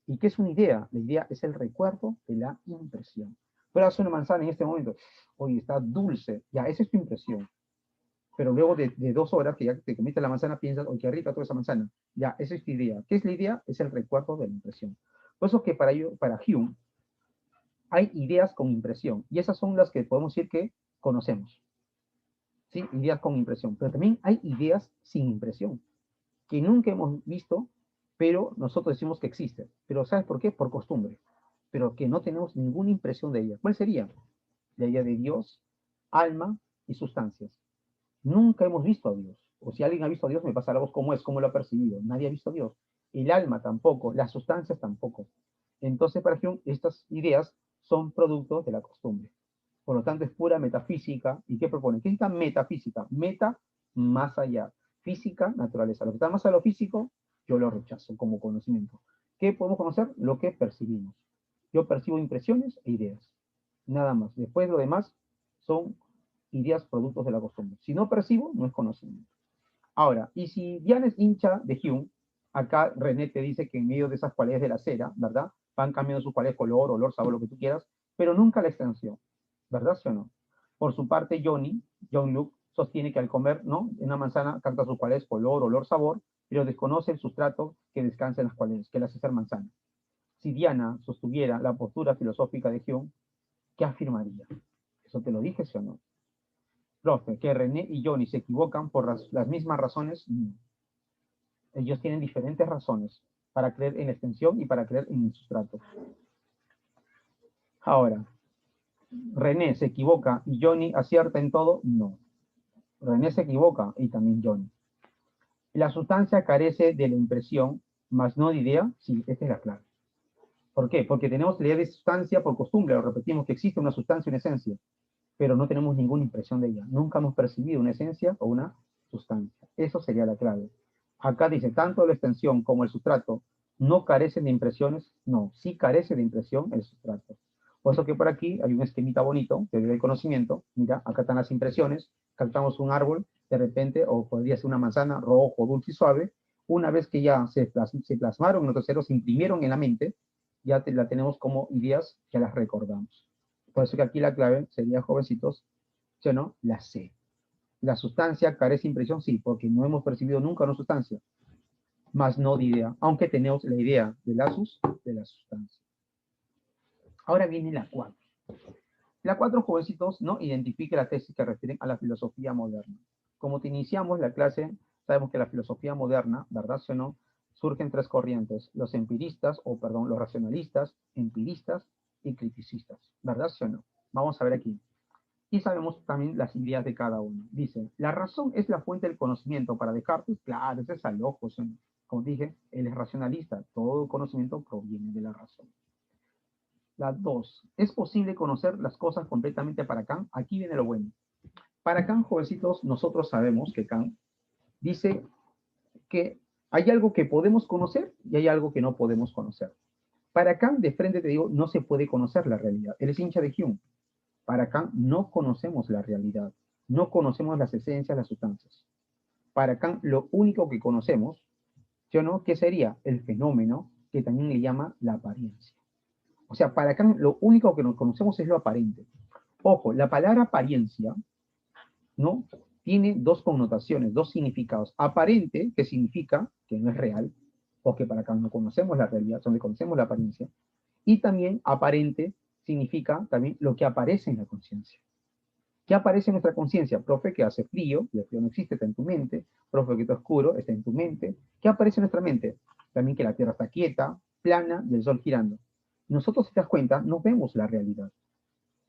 Speaker 1: ¿Y qué es una idea? La idea es el recuerdo de la impresión. Pruebas una manzana en este momento, oye, está dulce, ya, esa es tu impresión. Pero luego de 2 horas que ya te comiste la manzana, piensas, oye, qué rica toda esa manzana. Ya, esa es tu idea. ¿Qué es la idea? Es el recuerdo de la impresión. Por eso que para Hume hay ideas con impresión, y esas son las que podemos decir que conocemos. ¿Sí? Ideas con impresión. Pero también hay ideas sin impresión, que nunca hemos visto, pero nosotros decimos que existen. Pero ¿sabes por qué? Por costumbre. Pero que no tenemos ninguna impresión de ella. ¿Cuál sería? La idea de Dios, alma y sustancias. Nunca hemos visto a Dios. O si alguien ha visto a Dios, me pasa la voz cómo es, cómo lo ha percibido. Nadie ha visto a Dios. El alma tampoco, las sustancias tampoco. Entonces, para Hume, estas ideas son productos de la costumbre. Por lo tanto, es pura metafísica. ¿Y qué propone? ¿Qué significa metafísica? Meta, más allá. Física, naturaleza. Lo que está más allá de lo físico, yo lo rechazo como conocimiento. ¿Qué podemos conocer? Lo que percibimos. Yo percibo impresiones e ideas. Nada más. Después lo demás son ideas productos de la costumbre. Si no percibo, no es conocimiento. Ahora, y si Diana es hincha de Hume, acá René te dice que en medio de esas cualidades de la cera, ¿verdad? Van cambiando sus cualidades, color, olor, sabor, lo que tú quieras, pero nunca la extensión, ¿verdad, sí o no? Por su parte, John Luke, sostiene que al comer, ¿no?, una manzana capta sus cualidades, color, olor, sabor, pero desconoce el sustrato que descansa en las cualidades, que las hace ser manzana. Si Diana sostuviera la postura filosófica de Hume, ¿qué afirmaría? Eso te lo dije, ¿sí o no? Profe, que René y Johnny se equivocan por las mismas razones. No. Ellos tienen diferentes razones para creer en la extensión y para creer en el sustrato. Ahora, ¿René se equivoca y Johnny acierta en todo? No. René se equivoca y también Johnny. La sustancia carece de la impresión, más no de idea. Sí, esta es la clave. ¿Por qué? Porque tenemos la idea de sustancia por costumbre, lo repetimos, que existe una sustancia, una esencia, pero no tenemos ninguna impresión de ella. Nunca hemos percibido una esencia o una sustancia. Eso sería la clave. Acá dice, tanto la extensión como el sustrato no carecen de impresiones. No, sí carece de impresión el sustrato. Por eso que por aquí hay un esquemita bonito, que del conocimiento. Mira, acá están las impresiones. Captamos un árbol, de repente, o podría ser una manzana, rojo, dulce y suave. Una vez que ya se plasmaron, nuestros cerebros se imprimieron en la mente, ya la tenemos como ideas que las recordamos. Por eso que aquí la clave sería, jovencitos, ¿sí o no? La C. La sustancia carece de impresión, sí, porque no hemos percibido nunca una sustancia, más no de idea, aunque tenemos la idea de la sustancia. Ahora viene la 4. La 4, jovencitos, ¿no? Identifique las tesis que refieren a la filosofía moderna. Como te iniciamos la clase, sabemos que la filosofía moderna, ¿verdad sí o no? Surgen tres corrientes, los empiristas, o perdón, los racionalistas, empiristas y criticistas, ¿verdad sí o no? Vamos a ver aquí. Y sabemos también las ideas de cada uno. Dice, la razón es la fuente del conocimiento. Para Descartes, claro, ese es al ojo. Como dije, él es racionalista. Todo conocimiento proviene de la razón. La 2. ¿Es posible conocer las cosas completamente para Kant? Aquí viene lo bueno. Para Kant, jovencitos, nosotros sabemos que Kant dice que hay algo que podemos conocer y hay algo que no podemos conocer. Para Kant, de frente te digo, no se puede conocer la realidad. Él es hincha de Hume. Para Kant no conocemos la realidad, no conocemos las esencias, las sustancias. Para Kant lo único que conocemos, ¿sí o no? ¿Qué sería? El fenómeno que también le llama la apariencia. O sea, para Kant lo único que nos conocemos es lo aparente. Ojo, la palabra apariencia, ¿no? Tiene dos connotaciones, dos significados. Aparente, que significa que no es real, porque para Kant no conocemos la realidad, donde conocemos la apariencia. Y también aparente significa también lo que aparece en la conciencia. ¿Qué aparece en nuestra conciencia? Profe, que hace frío, y el frío no existe, está en tu mente. Profe, que está oscuro, está en tu mente. ¿Qué aparece en nuestra mente? También que la Tierra está quieta, plana y el Sol girando. Nosotros, si te das cuenta, no vemos la realidad.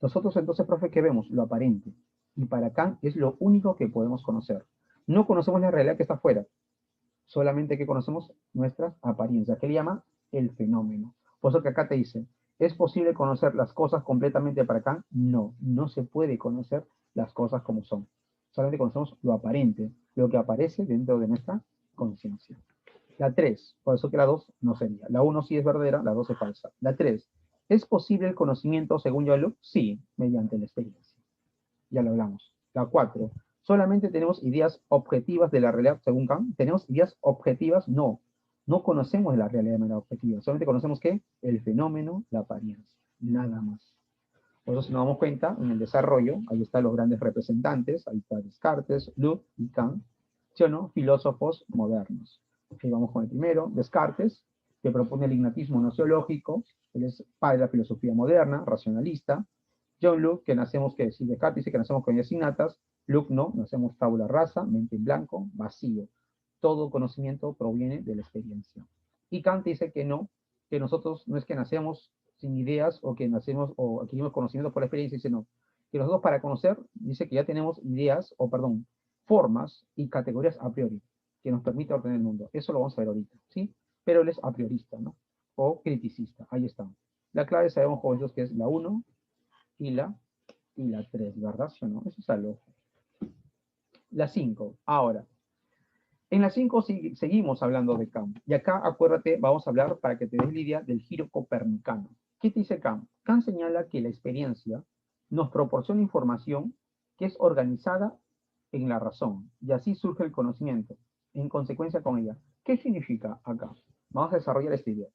Speaker 1: Nosotros entonces, profe, ¿qué vemos? Lo aparente. Y para Kant es lo único que podemos conocer. No conocemos la realidad que está afuera, solamente que conocemos nuestras apariencias, que le llama el fenómeno. Por eso que acá te dice, ¿es posible conocer las cosas completamente para Kant? No, no se puede conocer las cosas como son. Solamente conocemos lo aparente, lo que aparece dentro de nuestra conciencia. La 3, por eso que la 2 no sería. La 1 sí es verdadera, la 2 es falsa. La 3, ¿es posible el conocimiento según Yolo? Sí, mediante la experiencia. Ya lo hablamos. La 4, ¿solamente tenemos ideas objetivas de la realidad según Kant? ¿Tenemos ideas objetivas? No. No conocemos la realidad de manera objetiva. Solamente conocemos ¿qué? El fenómeno, la apariencia. Nada más. Por eso si nos damos cuenta, en el desarrollo, ahí están los grandes representantes, ahí está Descartes, Locke y Kant, ¿sí o no? Filósofos modernos. Aquí vamos con el primero, Descartes, que propone el ignatismo nociológico, él es padre de la filosofía moderna, racionalista. John Locke, que nacemos, que si Descartes dice que nacemos con ideas innatas, Locke no, nacemos tabula rasa, mente en blanco, vacío. Todo conocimiento proviene de la experiencia. Y Kant dice que no, que nosotros no es que nacemos sin ideas o que nacemos o adquirimos conocimientos por la experiencia, dice no. Que nosotros para conocer, dice que ya tenemos ideas, o perdón, formas y categorías a priori, que nos permite ordenar el mundo. Eso lo vamos a ver ahorita, ¿sí? Pero él es a priorista, ¿no? O criticista, ahí está. La clave sabemos, jóvenes, que es la 1 y la 3, ¿verdad? ¿Sí o no? Eso es al ojo. La 5, ahora. En la 5 seguimos hablando de Kant. Y acá, acuérdate, vamos a hablar para que te des la idea del giro copernicano. ¿Qué te dice Kant? Kant señala que la experiencia nos proporciona información que es organizada en la razón. Y así surge el conocimiento, en consecuencia con ella. ¿Qué significa acá? Vamos a desarrollar esta idea.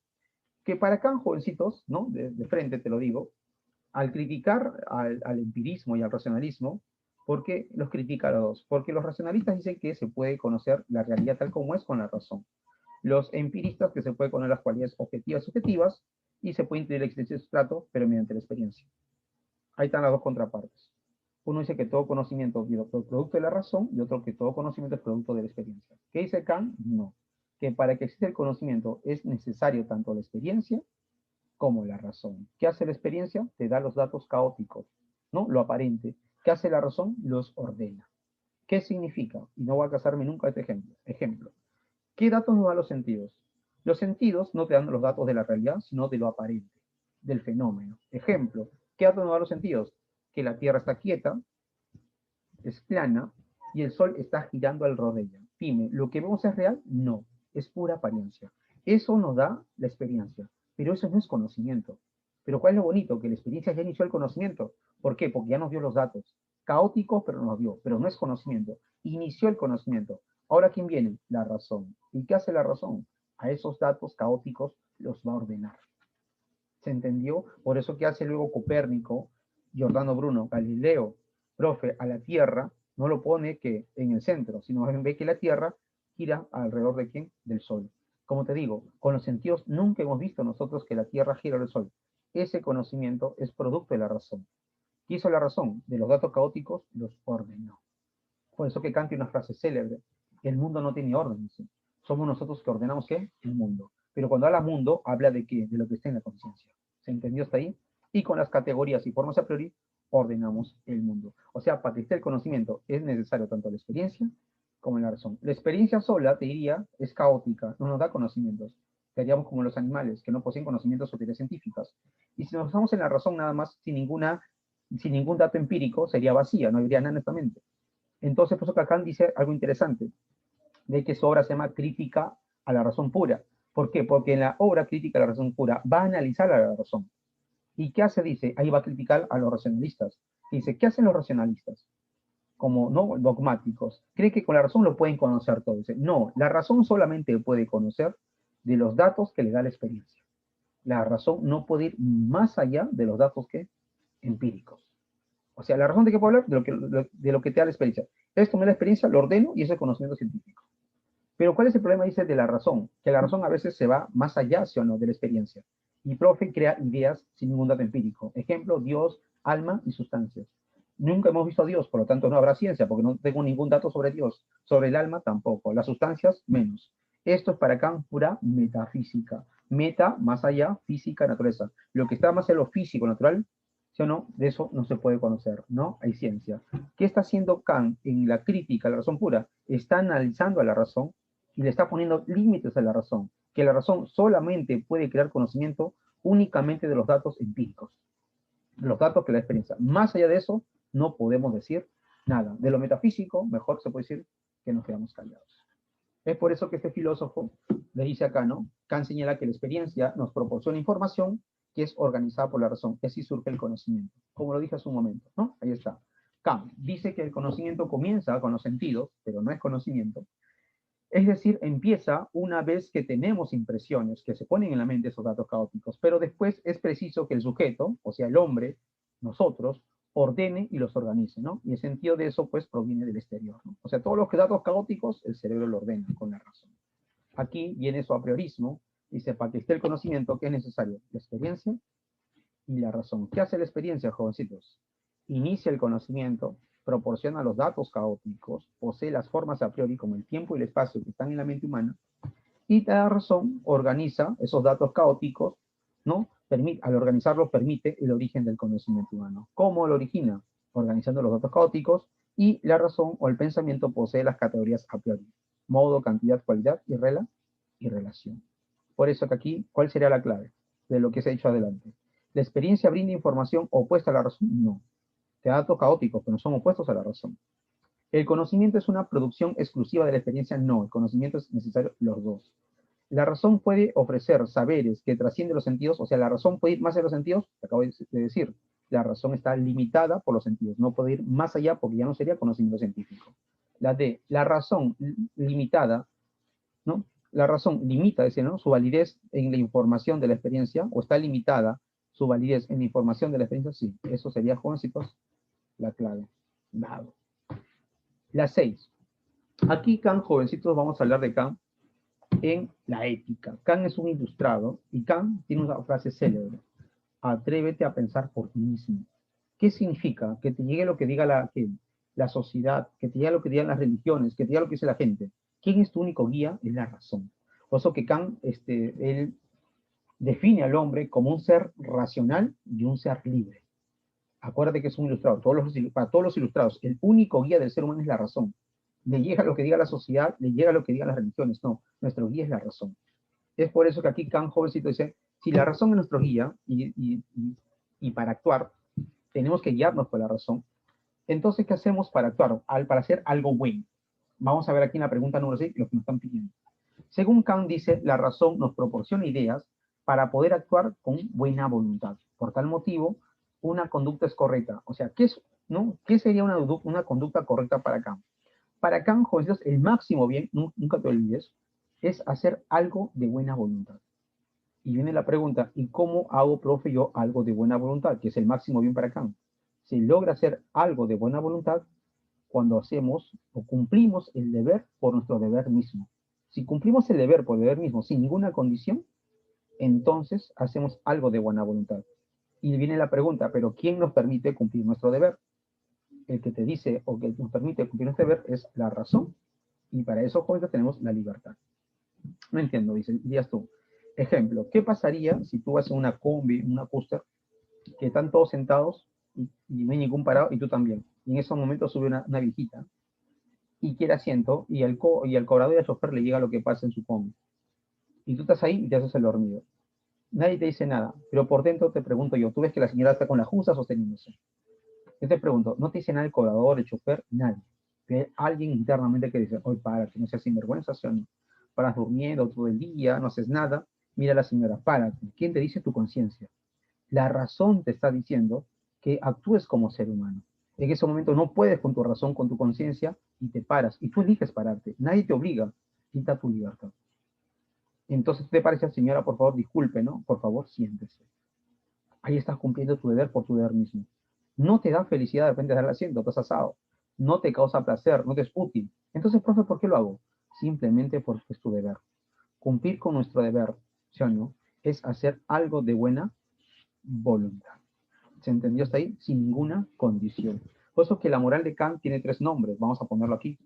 Speaker 1: Que para Kant, jovencitos, ¿no? De frente te lo digo, al criticar al empirismo y al racionalismo, ¿por qué los critica a los dos? Porque los racionalistas dicen que se puede conocer la realidad tal como es con la razón. Los empiristas que se puede conocer las cualidades objetivas y subjetivas y se puede incluir el existencia de sustrato, pero mediante la experiencia. Ahí están las dos contrapartes. Uno dice que todo conocimiento es producto de la razón y otro que todo conocimiento es producto de la experiencia. ¿Qué dice Kant? No. Que para que exista el conocimiento es necesario tanto la experiencia como la razón. ¿Qué hace la experiencia? Te da los datos caóticos, ¿no? Lo aparente. ¿Qué hace la razón? Los ordena. ¿Qué significa? Y no voy a casarme nunca a este ejemplo. Ejemplo. ¿Qué datos nos dan los sentidos? Los sentidos no te dan los datos de la realidad, sino de lo aparente, del fenómeno. Ejemplo. ¿Qué datos nos dan los sentidos? Que la Tierra está quieta, es plana, y el Sol está girando alrededor de ella. Dime, ¿lo que vemos es real? No, es pura apariencia. Eso nos da la experiencia, pero eso no es conocimiento. Pero ¿cuál es lo bonito? Que la experiencia ya inició el conocimiento. ¿Por qué? Porque ya nos dio los datos. Caóticos, pero nos dio. Pero no es conocimiento. Inició el conocimiento. Ahora, ¿quién viene? La razón. ¿Y qué hace la razón? A esos datos caóticos los va a ordenar. ¿Se entendió? Por eso que hace luego Copérnico, Giordano Bruno, Galileo, profe, a la Tierra, no lo pone que en el centro, sino ve que la Tierra gira alrededor de quién? Del Sol. Como te digo, con los sentidos nunca hemos visto nosotros que la Tierra gira al Sol. Ese conocimiento es producto de la razón. ¿Qué hizo la razón? De los datos caóticos los ordenó. Por eso que Kant tiene una frase célebre: el mundo no tiene orden, ¿sí? Somos nosotros que ordenamos, ¿qué? El mundo. Pero cuando habla mundo, habla de qué? De lo que está en la conciencia. ¿Se entendió hasta ahí? Y con las categorías y formas a priori, ordenamos el mundo. O sea, para que esté el conocimiento, es necesario tanto la experiencia como la razón. La experiencia sola, te diría, es caótica, no nos da conocimientos. Seríamos como los animales, que no poseen conocimientos o teorías científicas. Y si nos basamos en la razón nada más, sin ningún dato empírico, sería vacía, no habría nada honestamente. Entonces, por eso que Kant dice algo interesante, de que su obra se llama Crítica a la razón pura. ¿Por qué? Porque en la obra Crítica a la razón pura va a analizar a la razón. ¿Y qué hace? Dice, ahí va a criticar a los racionalistas. Dice, ¿qué hacen los racionalistas? Como no dogmáticos. Creen que con la razón lo pueden conocer todo. Dice, no, la razón solamente puede conocer de los datos que le da la experiencia. La razón no puede ir más allá de los datos que empíricos. O sea, la razón de qué puedo hablar, de lo que te da la experiencia. Esto me da la experiencia, lo ordeno y es el conocimiento científico. Pero ¿cuál es el problema? Dice de la razón, que la razón a veces se va más allá, ¿sí o no?, de la experiencia. Y profe crea ideas sin ningún dato empírico. Ejemplo, Dios, alma y sustancias. Nunca hemos visto a Dios, por lo tanto no habrá ciencia, porque no tengo ningún dato sobre Dios. Sobre el alma tampoco. Las sustancias, menos. Esto es para Kant pura metafísica. Meta, más allá, física, naturaleza. Lo que está más en lo físico, natural, ¿sí o no? De eso no se puede conocer, ¿no? Hay ciencia. ¿Qué está haciendo Kant en la crítica a la razón pura? Está analizando a la razón y le está poniendo límites a la razón, que la razón solamente puede crear conocimiento únicamente de los datos empíricos, los datos que la experiencia. Más allá de eso, no podemos decir nada. De lo metafísico, mejor se puede decir que nos quedamos callados. Es por eso que este filósofo le dice acá, ¿no? Kant señala que la experiencia nos proporciona información que es organizada por la razón, y así surge el conocimiento, como lo dije hace un momento, ¿no? Ahí está. Kant dice que el conocimiento comienza con los sentidos, pero no es conocimiento. Es decir, empieza una vez que tenemos impresiones, que se ponen en la mente esos datos caóticos, pero después es preciso que el sujeto, o sea, el hombre, nosotros, ordene y los organice, ¿no? Y el sentido de eso, pues, proviene del exterior, ¿no? O sea, todos los datos caóticos, el cerebro lo ordena con la razón. Aquí viene su a priorismo, dice, para que esté el conocimiento, ¿qué es necesario? La experiencia y la razón. ¿Qué hace la experiencia, jovencitos? Inicia el conocimiento, proporciona los datos caóticos, posee las formas a priori como el tiempo y el espacio que están en la mente humana, y la razón organiza esos datos caóticos, ¿no? Al organizarlos permite el origen del conocimiento humano. ¿Cómo lo origina? Organizando los datos caóticos, y la razón o el pensamiento posee las categorías a priori: modo, cantidad, cualidad y relación. Por eso que aquí, ¿cuál sería la clave de lo que se ha hecho adelante? ¿La experiencia brinda información opuesta a la razón? No. Te da datos caóticos, pero no son opuestos a la razón. ¿El conocimiento es una producción exclusiva de la experiencia? No, el conocimiento es necesario los dos. La razón puede ofrecer saberes que trascienden los sentidos, o sea, la razón puede ir más allá de los sentidos, te acabo de decir, la razón está limitada por los sentidos, no puede ir más allá porque ya no sería conocimiento científico. La razón limitada, ¿no? La razón limita, decía, ¿no?, su validez en la información de la experiencia, o está limitada su validez en la información de la experiencia, sí, eso sería, jovencitos, la clave. Nada. La 6. Aquí Kant, jovencitos, vamos a hablar de Kant en la ética. Kant es un ilustrado y Kant tiene una frase célebre: atrévete a pensar por ti mismo. ¿Qué significa? Que te llegue lo que diga la sociedad, que te llegue lo que digan las religiones, que te diga lo que dice la gente. ¿Quién es tu único guía? Es la razón. Por eso que Kant, él define al hombre como un ser racional y un ser libre. Acuérdate que es un ilustrado. Para todos los ilustrados, el único guía del ser humano es la razón. Le llega lo que diga la sociedad, le llega lo que digan las religiones. No, nuestro guía es la razón. Es por eso que aquí Kant, jovencito, dice, si la razón es nuestro guía y para actuar tenemos que guiarnos por la razón, entonces, ¿qué hacemos para actuar? Para hacer algo bueno. Vamos a ver aquí en la pregunta número 6 lo que nos están pidiendo. Según Kant dice, la razón nos proporciona ideas para poder actuar con buena voluntad. Por tal motivo, una conducta es correcta. O sea, ¿qué sería una conducta correcta para Kant? Para Kant, jovencitos, el máximo bien, nunca te olvides, es hacer algo de buena voluntad. Y viene la pregunta, ¿y cómo hago, profe, yo algo de buena voluntad? Que es el máximo bien para Kant. Se logra hacer algo de buena voluntad cuando hacemos o cumplimos el deber por nuestro deber mismo. Si cumplimos el deber por deber mismo sin ninguna condición, entonces hacemos algo de buena voluntad. Y viene la pregunta, ¿pero quién nos permite cumplir nuestro deber? El que te dice o que nos permite cumplir nuestro deber es la razón. Y para eso, jóvenes, tenemos la libertad. No entiendo, dirías tú. Ejemplo, ¿qué pasaría si tú vas en una combi, una coaster, que están todos sentados y no hay ningún parado y tú también? Y en esos momentos sube una viejita y quiere asiento y al cobrador y al chofer le llega lo que pasa en su combi. Y tú estás ahí y te haces el dormido. Nadie te dice nada, pero por dentro te pregunto yo, ¿tú ves que la señora está con la justa sosteniéndose? Yo te pregunto, ¿no te dice nada el cobrador, el chofer? Nadie. Pero hay alguien internamente que dice, oye, párate, no seas sinvergüenza, ¿sí o no? Paras durmiendo todo el día, no haces nada. Mira a la señora, párate. ¿Quién te dice? Tu conciencia? La razón te está diciendo que actúes como ser humano. En ese momento no puedes con tu razón, con tu conciencia, y te paras. Y tú eliges pararte. Nadie te obliga. Quita tu libertad. Entonces te parece, señora, por favor, disculpe, ¿no? Por favor, siéntese. Ahí estás cumpliendo tu deber por tu deber mismo. No te da felicidad de repente dar el asiento, estás asado. No te causa placer, no te es útil. Entonces, profe, ¿por qué lo hago? Simplemente porque es tu deber. Cumplir con nuestro deber, ¿sí o no? Es hacer algo de buena voluntad. ¿Se entendió hasta ahí? Sin ninguna condición. Por eso que la moral de Kant tiene 3 nombres. Vamos a ponerlo aquí.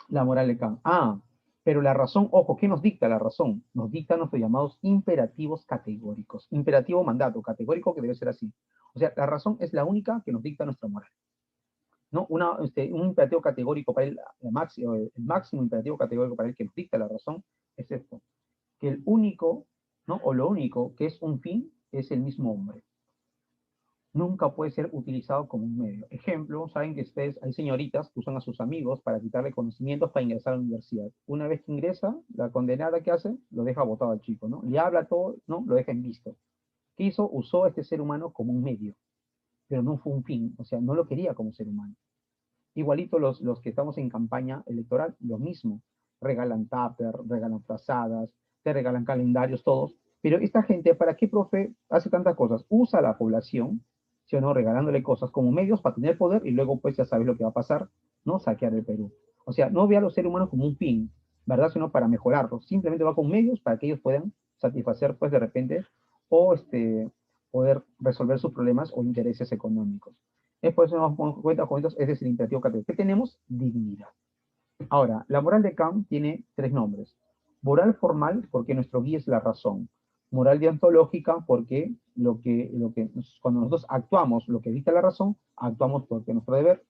Speaker 1: La moral de Kant. Ah, pero la razón, ojo, ¿qué nos dicta la razón? Nos dicta nuestros llamados imperativos categóricos. Imperativo mandato, categórico que debe ser así. O sea, la razón es la única que nos dicta nuestra moral. ¿No? Un imperativo categórico para el máximo imperativo categórico para el que nos dicta la razón es esto. Que el único, ¿no? O lo único que es un fin es el mismo hombre. Nunca puede ser utilizado como un medio. Ejemplo, saben que ustedes, hay señoritas que usan a sus amigos para quitarle conocimientos para ingresar a la universidad. Una vez que ingresa, la condenada que hace, lo deja botado al chico, ¿no? Le habla todo, ¿no? Lo deja en visto. ¿Qué hizo? Usó a este ser humano como un medio, pero no fue un fin, o sea, no lo quería como ser humano. Igualito los que estamos en campaña electoral, lo mismo. Regalan tupper, regalan frazadas, te regalan calendarios, todos. Pero esta gente, ¿para qué, profe, hace tantas cosas? Usa a la población, ¿sí o no? Regalándole cosas como medios para tener poder y luego, pues, ya sabes lo que va a pasar, ¿no? Saquear el Perú. O sea, no ve a los seres humanos como un fin, ¿verdad? Sino para mejorarlos. Simplemente va con medios para que ellos puedan satisfacer, pues, de repente, o poder resolver sus problemas o intereses económicos. Es por eso nos damos cuenta, jóvenes, es el imperativo categórico. ¿Qué tenemos? Dignidad. Ahora, la moral de Kant tiene 3 nombres. Moral formal, porque nuestro guía es la razón. Moral deontológica, porque cuando nosotros actuamos lo que dicta la razón, actuamos porque es nuestro deber.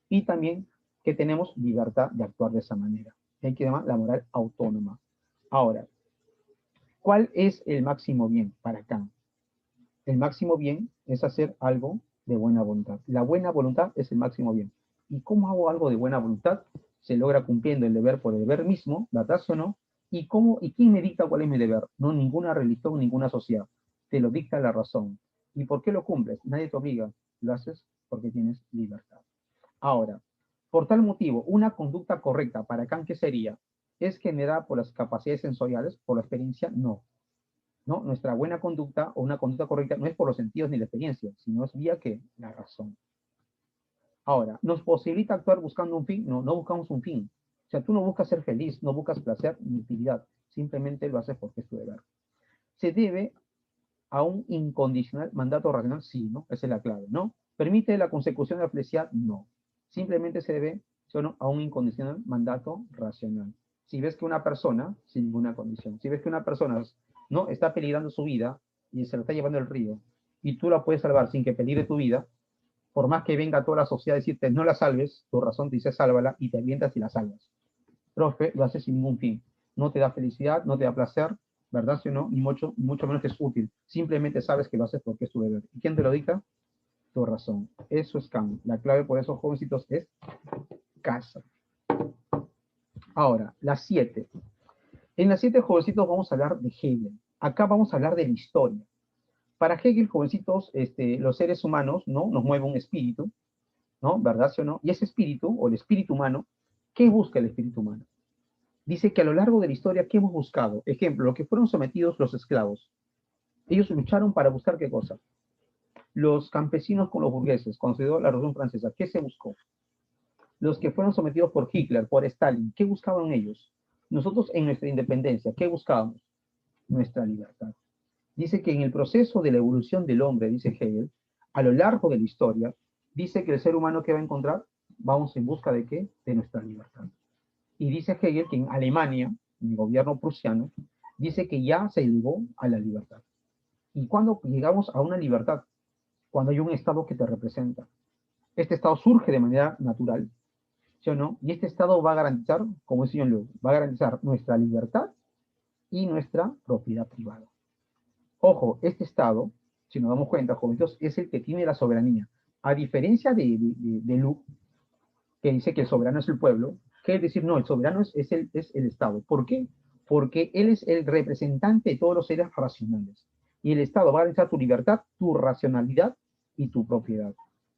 Speaker 1: Y también que tenemos libertad de actuar de esa manera. Hay que llamar la moral autónoma. Ahora, ¿cuál es el máximo bien para Kant? El máximo bien es hacer algo de buena voluntad. La buena voluntad es el máximo bien. ¿Y cómo hago algo de buena voluntad? Se logra cumpliendo el deber por el deber mismo, ¿verdad o no? ¿Y quién me dicta cuál es mi deber? No ninguna religión, ninguna sociedad. Te lo dicta la razón. ¿Y por qué lo cumples? Nadie te obliga. Lo haces porque tienes libertad. Ahora, por tal motivo, una conducta correcta para Kant, ¿qué sería? ¿Es generada por las capacidades sensoriales, por la experiencia? No. ¿No? Nuestra buena conducta o una conducta correcta no es por los sentidos ni la experiencia, sino es vía que la razón. Ahora, ¿nos posibilita actuar buscando un fin? No, no buscamos un fin. O sea, tú no buscas ser feliz, no buscas placer ni utilidad, simplemente lo haces porque es tu deber. ¿Se debe a un incondicional mandato racional? Sí, ¿no? Esa es la clave, ¿no? ¿Permite la consecución de la felicidad? No. Simplemente se debe solo a un incondicional mandato racional. Si ves que una persona, sin ninguna condición, si ves que una persona no está peligrando su vida y se lo está llevando el río, y tú la puedes salvar sin que peligre tu vida, por más que venga toda la sociedad a decirte no la salves, tu razón te dice sálvala y te avientas y la salvas. Profe, lo haces sin ningún fin. No te da felicidad, no te da placer, ¿verdad? Si no, ni mucho menos que es útil. Simplemente sabes que lo haces porque es tu deber. ¿Y quién te lo dicta? Tu razón. Eso es Kant. La clave por esos jovencitos es casa. Ahora, las 7. En las 7, jovencitos, vamos a hablar de Hegel. Acá vamos a hablar de la historia. Para Hegel, jovencitos, los seres humanos, ¿no? Nos mueve un espíritu, ¿no? ¿Verdad, sí o no? Y ese espíritu, o el espíritu humano, ¿qué busca el espíritu humano? Dice que a lo largo de la historia, ¿qué hemos buscado? Ejemplo, lo que fueron sometidos los esclavos. Ellos lucharon para buscar qué cosa. Los campesinos con los burgueses, cuando se dio la Revolución Francesa, ¿qué se buscó? Los que fueron sometidos por Hitler, por Stalin, ¿qué buscaban ellos? Nosotros en nuestra independencia, ¿qué buscábamos? Nuestra libertad. Dice que en el proceso de la evolución del hombre, dice Hegel, a lo largo de la historia, dice que el ser humano que va a encontrar, vamos en busca de qué? De nuestra libertad. Y dice Hegel que en Alemania, en el gobierno prusiano, dice que ya se llegó a la libertad. ¿Y cuando llegamos a una libertad? Cuando hay un Estado que te representa. Este Estado surge de manera natural, ¿sí o no? Y este Estado va a garantizar, como decía John Locke, va a garantizar nuestra libertad y nuestra propiedad privada. Ojo, este Estado, si nos damos cuenta, jovencitos, es el que tiene la soberanía. A diferencia de Locke, que dice que el soberano es el pueblo, que es decir, no, el soberano es el Estado. ¿Por qué? Porque él es el representante de todos los seres racionales. Y el Estado va a garantizar tu libertad, tu racionalidad y tu propiedad.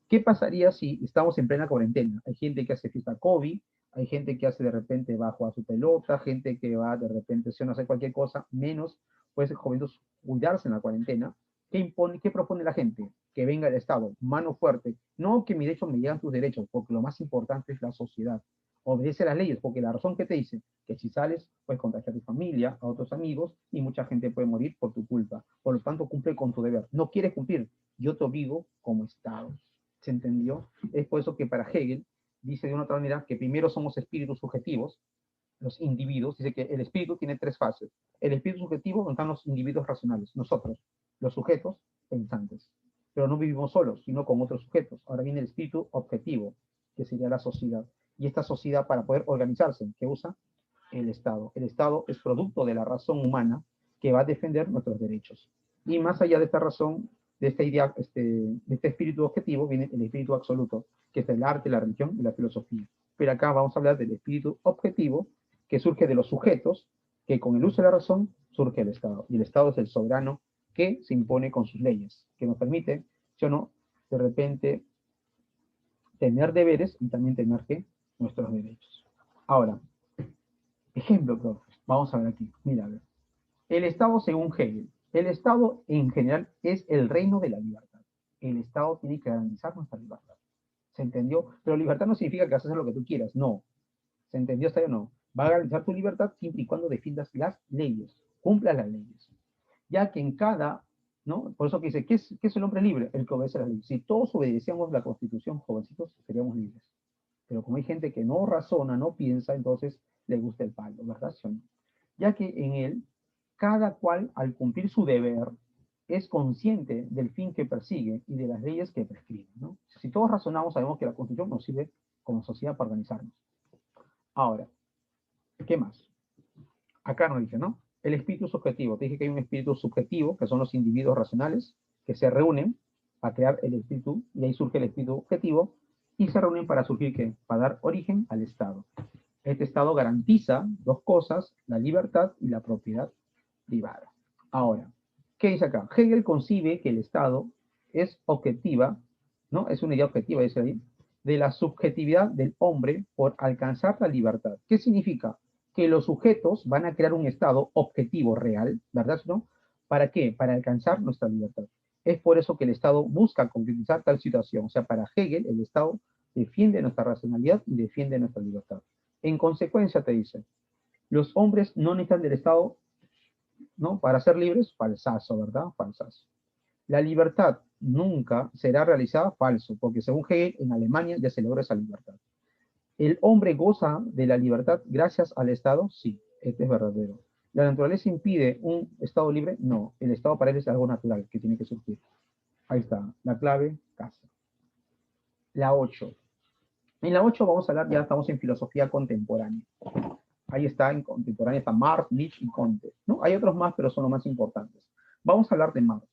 Speaker 1: ¿Qué pasaría si estamos en plena cuarentena? Hay gente que hace fiesta COVID, hay gente que hace de repente bajo a su pelota, gente que va de repente si no hace cualquier cosa, menos puede ser jóvenes cuidarse en la cuarentena. ¿Qué propone la gente? Que venga el Estado, mano fuerte. No que mi derecho me llegan tus derechos, porque lo más importante es la sociedad. Obedece las leyes, porque la razón que te dice que si sales puedes contagiar a tu familia, a otros amigos, y mucha gente puede morir por tu culpa. Por lo tanto, cumple con tu deber. No quieres cumplir, yo te obligo como Estado. ¿Se entendió? Es por eso que para Hegel dice de una otra manera que primero somos espíritus subjetivos, los individuos, dice que el espíritu tiene tres fases. El espíritu subjetivo donde están los individuos racionales, nosotros, los sujetos pensantes. Pero no vivimos solos, sino con otros sujetos. Ahora viene el espíritu objetivo, que sería la sociedad. Y esta sociedad, para poder organizarse, ¿qué usa? El Estado. El Estado es producto de la razón humana que va a defender nuestros derechos. Y más allá de esta razón, de esta idea, de este espíritu objetivo, viene el espíritu absoluto, que es el arte, la religión y la filosofía. Pero acá vamos a hablar del espíritu objetivo, que surge de los sujetos, que con el uso de la razón surge el Estado. Y el Estado es el soberano que se impone con sus leyes, que nos permite, ¿sí o no?, de repente tener deberes y también tener que nuestros derechos. Ahora, ejemplo, profe, vamos a ver aquí, mira, a ver. El Estado, según Hegel, el Estado en general es el reino de la libertad. El Estado tiene que garantizar nuestra libertad. ¿Se entendió? Pero libertad no significa que haces lo que tú quieras, no. ¿Se entendió hasta ahí o no? Va a garantizar tu libertad siempre y cuando defiendas las leyes, cumplas las leyes. Ya que en cada, ¿no? Por eso que dice, ¿qué es el hombre libre? El que obedece las leyes. Si todos obedecíamos la Constitución, jovencitos, seríamos libres. Pero como hay gente que no razona, no piensa, entonces le gusta el palo, ¿verdad? Ya que en él, cada cual, al cumplir su deber, es consciente del fin que persigue y de las leyes que prescribe, ¿no? Si todos razonamos, sabemos que la Constitución nos sirve como sociedad para organizarnos. Ahora, ¿qué más? Acá nos dice, ¿no? El espíritu subjetivo. Te dije que hay un espíritu subjetivo, que son los individuos racionales, que se reúnen a crear el espíritu, y ahí surge el espíritu objetivo, y se reúnen para surgir, ¿qué? Para dar origen al Estado. Este Estado garantiza dos cosas, la libertad y la propiedad privada. Ahora, ¿qué dice acá? Hegel concibe que el Estado es objetiva, ¿no? Es una idea objetiva, dice ahí, de la subjetividad del hombre por alcanzar la libertad. ¿Qué significa? Que los sujetos van a crear un Estado objetivo real, ¿verdad? ¿No? ¿Para qué? Para alcanzar nuestra libertad. Es por eso que el Estado busca concretizar tal situación. O sea, para Hegel, el Estado defiende nuestra racionalidad y defiende nuestra libertad. En consecuencia, te dice, los hombres no necesitan del Estado, ¿no? Para ser libres, falsazo, ¿verdad? Falsazo. La libertad nunca será realizada, falso, porque según Hegel, en Alemania ya se logra esa libertad. ¿El hombre goza de la libertad gracias al Estado? Sí, este es verdadero. ¿La naturaleza impide un Estado libre? No, el Estado para él es algo natural que tiene que surgir. Ahí está, la clave, casa. La 8. En la 8 vamos a hablar, ya estamos en filosofía contemporánea. Ahí está, en contemporánea está Marx, Nietzsche y Comte. ¿No? Hay otros más, pero son los más importantes. Vamos a hablar de Marx.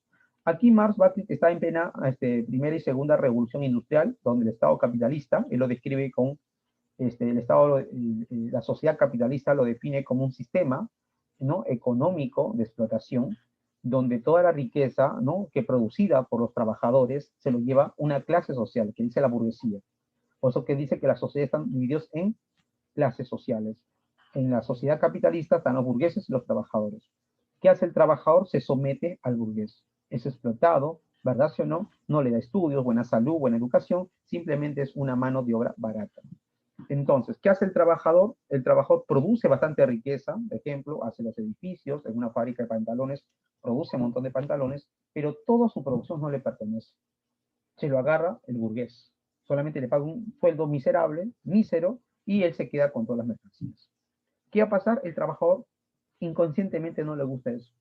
Speaker 1: Aquí Marx está en plena primera y segunda revolución industrial, donde el Estado capitalista, él lo describe con el Estado, la sociedad capitalista lo define como un sistema, ¿no?, económico de explotación, donde toda la riqueza, ¿no?, que producida por los trabajadores se lo lleva una clase social, que dice la burguesía. Por eso que dice que las sociedades están divididas en clases sociales. En la sociedad capitalista están los burgueses y los trabajadores. ¿Qué hace el trabajador? Se somete al burgués. Es explotado, ¿verdad o no? No le da estudios, buena salud, buena educación, simplemente es una mano de obra barata. Entonces, ¿qué hace el trabajador? El trabajador produce bastante riqueza, por ejemplo, hace los edificios, en una fábrica de pantalones, produce un montón de pantalones, pero toda su producción no le pertenece. Se lo agarra el burgués. Solamente le paga un sueldo miserable, mísero, y él se queda con todas las mercancías. ¿Qué va a pasar? El trabajador inconscientemente no le gusta eso.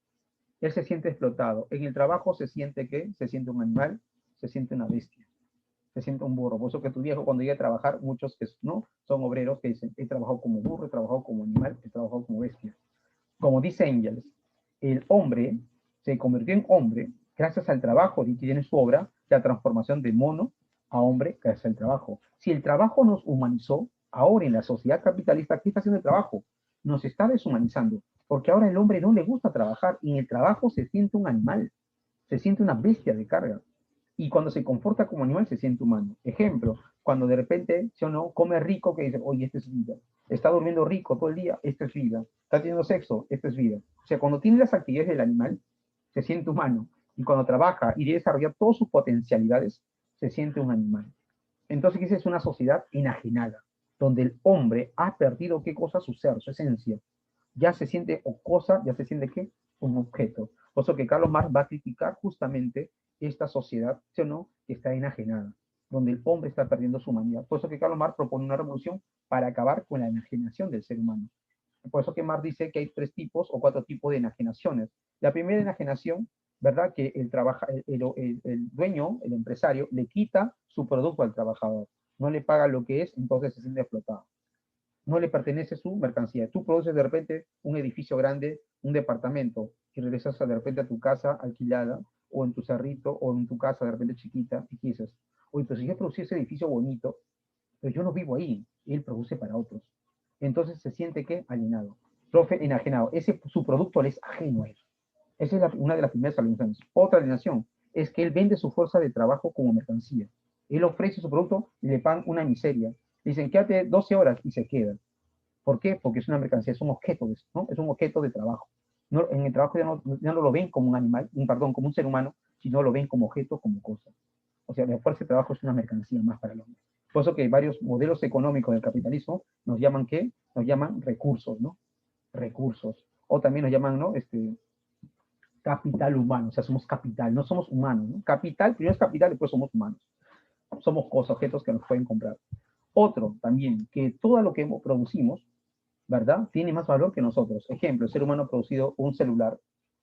Speaker 1: Él se siente explotado. En el trabajo se siente que se siente un animal, se siente una bestia, se siente un burro. Por eso que tu viejo cuando llega a trabajar, muchos que no son obreros que dicen, he trabajado como burro, he trabajado como animal, he trabajado como bestia. Como dice Engels, el hombre se convirtió en hombre gracias al trabajo que tiene su obra, la transformación de mono a hombre gracias al trabajo. Si el trabajo nos humanizó, ahora en la sociedad capitalista, ¿qué está haciendo el trabajo? Nos está deshumanizando, porque ahora el hombre no le gusta trabajar y en el trabajo se siente un animal, se siente una bestia de carga. Y cuando se comporta como animal se siente humano. Ejemplo, cuando de repente, si o no, come rico, que dice, oye, esto es vida. Está durmiendo rico todo el día, esto es vida. Está teniendo sexo, esto es vida. O sea, cuando tiene las actividades del animal, se siente humano. Y cuando trabaja y debe desarrollar todas sus potencialidades, se siente un animal. Entonces, ¿qué es una sociedad enajenada? Donde el hombre ha perdido, ¿qué cosa? Su ser, su esencia. Ya se siente o cosa, ya se siente, ¿qué? Un objeto. Por eso que Carlos Marx va a criticar justamente esta sociedad, ¿sí o no?, que está enajenada, donde el hombre está perdiendo su humanidad. Por eso que Carlos Marx propone una revolución para acabar con la enajenación del ser humano. Por eso que Marx dice que hay 3 tipos o 4 tipos de enajenaciones. La primera enajenación, ¿verdad? Que el dueño, el empresario, le quita su producto al trabajador. No le paga lo que es, entonces se siente explotado. No le pertenece su mercancía. Tú produces de repente un edificio grande, un departamento, y regresas de repente a tu casa alquilada, o en tu cerrito, o en tu casa de repente chiquita, y dices, oye, pero si yo producí ese edificio bonito, pero yo no vivo ahí, él produce para otros. Entonces se siente que alienado, profe enajenado, ese su producto le es ajeno a él. Esa es una de las primeras alienaciones. Otra alienación es que él vende su fuerza de trabajo como mercancía. Él ofrece su producto y le pagan una miseria. Le dicen, quédate 12 horas y se quedan. ¿Por qué? Porque es una mercancía, es un objeto, ¿no? Es un objeto de trabajo. No, en el trabajo ya no lo ven como un animal, perdón, como un ser humano, sino lo ven como objeto, como cosa. O sea, la fuerza de trabajo es una mercancía más para el hombre. Por eso que varios modelos económicos del capitalismo nos llaman, ¿qué? Nos llaman recursos, ¿no? Recursos. O también nos llaman, ¿no? Capital humano, o sea, somos capital, no somos humanos, ¿no? Capital, primero es capital, después somos humanos. Somos cosas, objetos que nos pueden comprar. Otro también, que todo lo que producimos, ¿verdad? Tiene más valor que nosotros. Ejemplo, el ser humano ha producido un celular.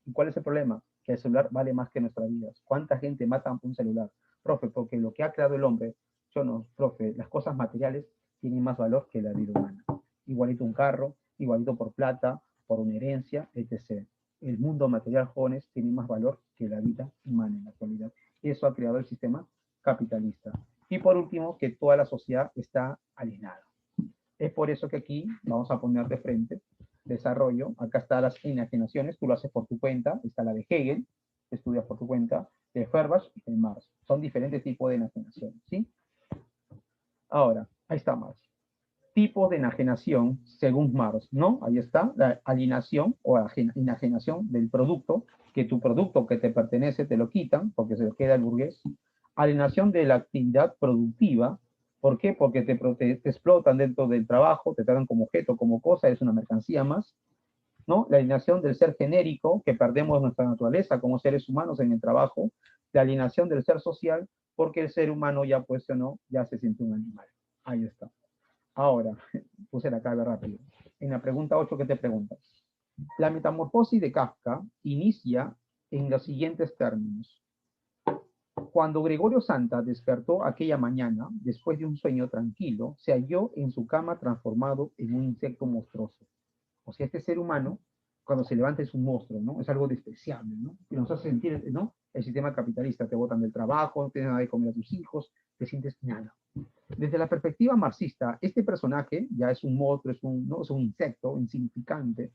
Speaker 1: ¿Y cuál es el problema? Que el celular vale más que nuestras vidas. ¿Cuánta gente mata un celular? Profe, porque lo que ha creado el hombre, yo no, profe, las cosas materiales tienen más valor que la vida humana. Igualito un carro, igualito por plata, por una herencia, etc. El mundo material, jóvenes, tiene más valor que la vida humana en la actualidad. Eso ha creado el sistema capitalista. Y por último, que toda la sociedad está alienada. Es por eso que aquí vamos a poner de frente desarrollo. Acá están las enajenaciones, tú lo haces por tu cuenta. Está la de Hegel, estudias por tu cuenta, de Feuerbach y de Marx. Son diferentes tipos de enajenaciones, ¿sí? Ahora, ahí está Marx. Tipos de enajenación según Marx, ¿no? Ahí está la alienación o enajenación del producto, que tu producto que te pertenece te lo quitan porque se lo queda el burgués. Alienación de la actividad productiva. ¿Por qué? Porque te explotan dentro del trabajo, te tratan como objeto, como cosa, es una mercancía más, ¿no? La alienación del ser genérico, que perdemos nuestra naturaleza como seres humanos en el trabajo. La alienación del ser social, porque el ser humano ya, pues, no, ya se siente un animal. Ahí está. Ahora, puse la carga rápido. En la pregunta 8, ¿qué te preguntas? La metamorfosis de Kafka inicia en los siguientes términos. Cuando Gregorio Santa despertó aquella mañana, después de un sueño tranquilo, se halló en su cama transformado en un insecto monstruoso. O sea, este ser humano, cuando se levanta es un monstruo, ¿no? Es algo despreciable, ¿no? Y nos hace sentir, ¿no? El sistema capitalista, te botan del trabajo, no tienes nada de comer a tus hijos, te sientes nada. Desde la perspectiva marxista, este personaje ya es un monstruo, ¿no? Es un insecto insignificante,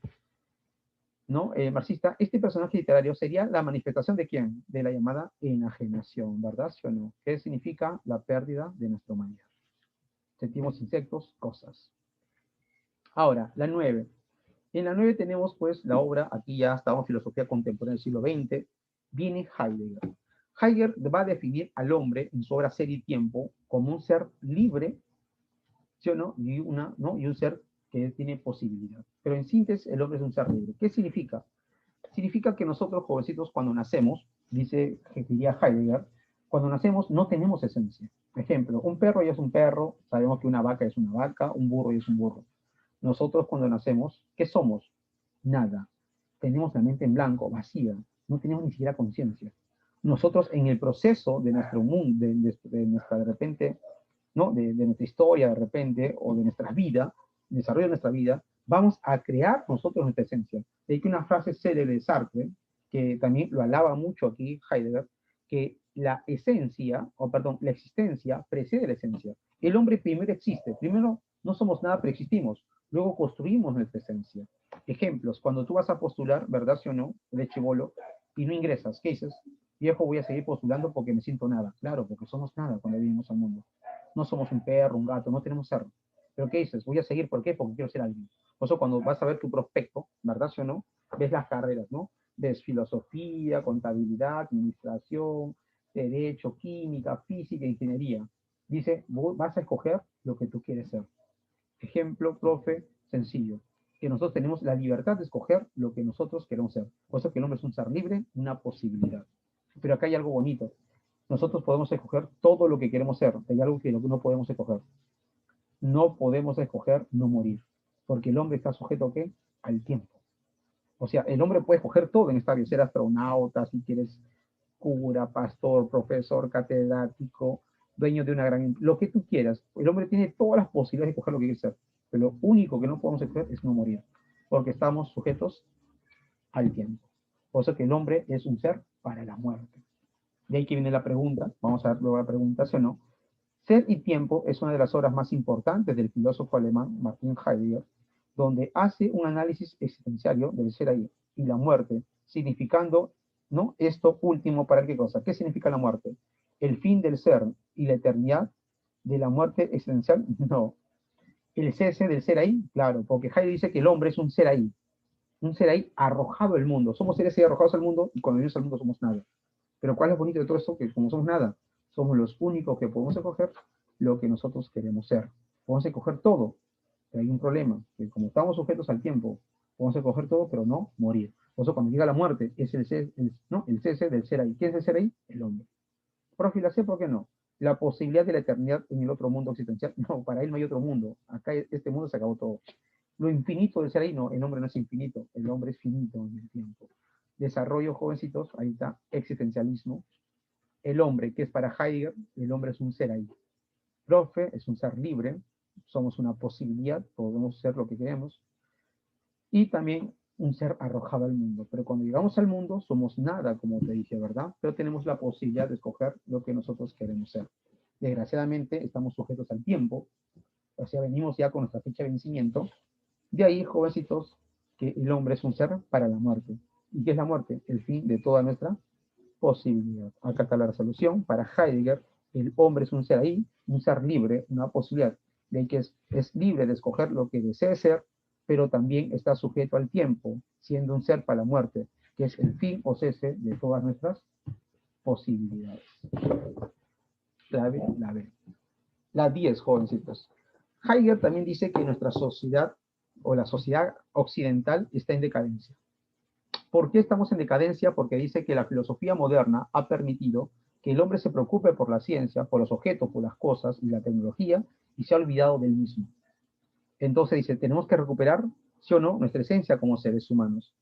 Speaker 1: ¿no? Marxista, este personaje literario sería la manifestación de quién? De la llamada enajenación, ¿verdad? ¿Sí o no? ¿Qué significa la pérdida de nuestra humanidad? Sentimos insectos, cosas. Ahora, la 9. En la 9 tenemos pues la obra, aquí ya estamos en filosofía contemporánea del siglo XX, viene Heidegger. Heidegger va a definir al hombre en su obra Ser y Tiempo como un ser libre, ¿sí o no? ¿No? Y un ser que tiene posibilidad. Pero en síntesis, el hombre es un ser libre. ¿Qué significa? Significa que nosotros, jovencitos, cuando nacemos, diría Heidegger, cuando nacemos no tenemos esencia. Ejemplo, un perro ya es un perro, sabemos que una vaca es una vaca, un burro ya es un burro. Nosotros cuando nacemos, ¿qué somos? Nada. Tenemos la mente en blanco, vacía, no tenemos ni siquiera conciencia. Nosotros en el proceso de nuestro mundo, de nuestra de repente, ¿no? De nuestra historia de repente, o de nuestra vida, desarrollo de nuestra vida, vamos a crear nosotros nuestra esencia. De ahí que una frase célebre de Sartre, que también lo alaba mucho aquí Heidegger, que la esencia, o perdón, la existencia precede la esencia. El hombre primero existe, primero no somos nada, pero existimos, luego construimos nuestra esencia. Ejemplos, cuando tú vas a postular, ¿verdad, sí o no?, de chibolo, y no ingresas, ¿qué dices? Viejo, voy a seguir postulando porque me siento nada. Claro, porque somos nada cuando vivimos al mundo. No somos un perro, un gato, no tenemos ser. Pero ¿qué dices? Voy a seguir, ¿por qué? Porque quiero ser alguien. Por eso cuando vas a ver tu prospecto, ¿verdad, sí o no?, ves las carreras, ¿no? Ves filosofía, contabilidad, administración, derecho, química, física, ingeniería. Dice, vos vas a escoger lo que tú quieres ser. Ejemplo, profe, sencillo. Que nosotros tenemos la libertad de escoger lo que nosotros queremos ser. Por eso que el hombre es un ser libre, una posibilidad. Pero acá hay algo bonito. Nosotros podemos escoger todo lo que queremos ser. Hay algo que no podemos escoger. No podemos escoger no morir. Porque el hombre está sujeto ¿a qué? Al tiempo. O sea, el hombre puede escoger todo en esta vida. Ser astronauta, si quieres cura, pastor, profesor, catedrático, dueño de una gran... Lo que tú quieras. El hombre tiene todas las posibilidades de escoger lo que quiere ser. Pero lo único que no podemos escoger es no morir. Porque estamos sujetos al tiempo. Por eso que el hombre es un ser para la muerte. De ahí que viene la pregunta, vamos a ver luego la pregunta, ¿sí o no? Ser y tiempo es una de las obras más importantes del filósofo alemán Martin Heidegger, donde hace un análisis existenciario del ser ahí y la muerte, significando, ¿no?, esto último para qué cosa. ¿Qué significa la muerte? ¿El fin del ser y la eternidad de la muerte existencial? No. ¿El cese del ser ahí? Claro, porque Heidegger dice que el hombre es un ser ahí arrojado al mundo. Somos seres ahí arrojados al mundo y cuando venimos al mundo somos nada. Pero ¿cuál es lo bonito de todo esto? Que como somos nada, somos los únicos que podemos escoger lo que nosotros queremos ser. Podemos escoger todo, pero hay un problema, que como estamos sujetos al tiempo, podemos escoger todo, pero no morir. Por eso cuando llega la muerte, es el cese del ser ahí. ¿Quién es el ser ahí? El hombre. Profilación, ¿por qué no? La posibilidad de la eternidad en el otro mundo existencial. No, para él no hay otro mundo. Acá este mundo se acabó todo. Lo infinito del ser ahí, no, el hombre no es infinito, el hombre es finito en el tiempo. Desarrollo, jovencitos, ahí está, existencialismo. El hombre, que es para Heidegger, el hombre es un ser ahí. Profe es un ser libre, somos una posibilidad, podemos ser lo que queremos. Y también un ser arrojado al mundo. Pero cuando llegamos al mundo, somos nada, como te dije, ¿verdad? Pero tenemos la posibilidad de escoger lo que nosotros queremos ser. Desgraciadamente, estamos sujetos al tiempo, o sea, venimos ya con nuestra fecha de vencimiento. De ahí, jovencitos, que el hombre es un ser para la muerte. ¿Y qué es la muerte? El fin de toda nuestra posibilidad. Acá está la resolución. Para Heidegger, el hombre es un ser ahí, un ser libre, una posibilidad. De ahí que es libre de escoger lo que desee ser, pero también está sujeto al tiempo, siendo un ser para la muerte, que es el fin o cese de todas nuestras posibilidades. Clave, la B. La 10, jovencitos. Heidegger también dice que nuestra sociedad o la sociedad occidental está en decadencia. ¿Por qué estamos en decadencia? Porque dice que la filosofía moderna ha permitido que el hombre se preocupe por la ciencia, por los objetos, por las cosas y la tecnología, y se ha olvidado del mismo. Entonces dice, tenemos que recuperar, sí o no, nuestra esencia como seres humanos.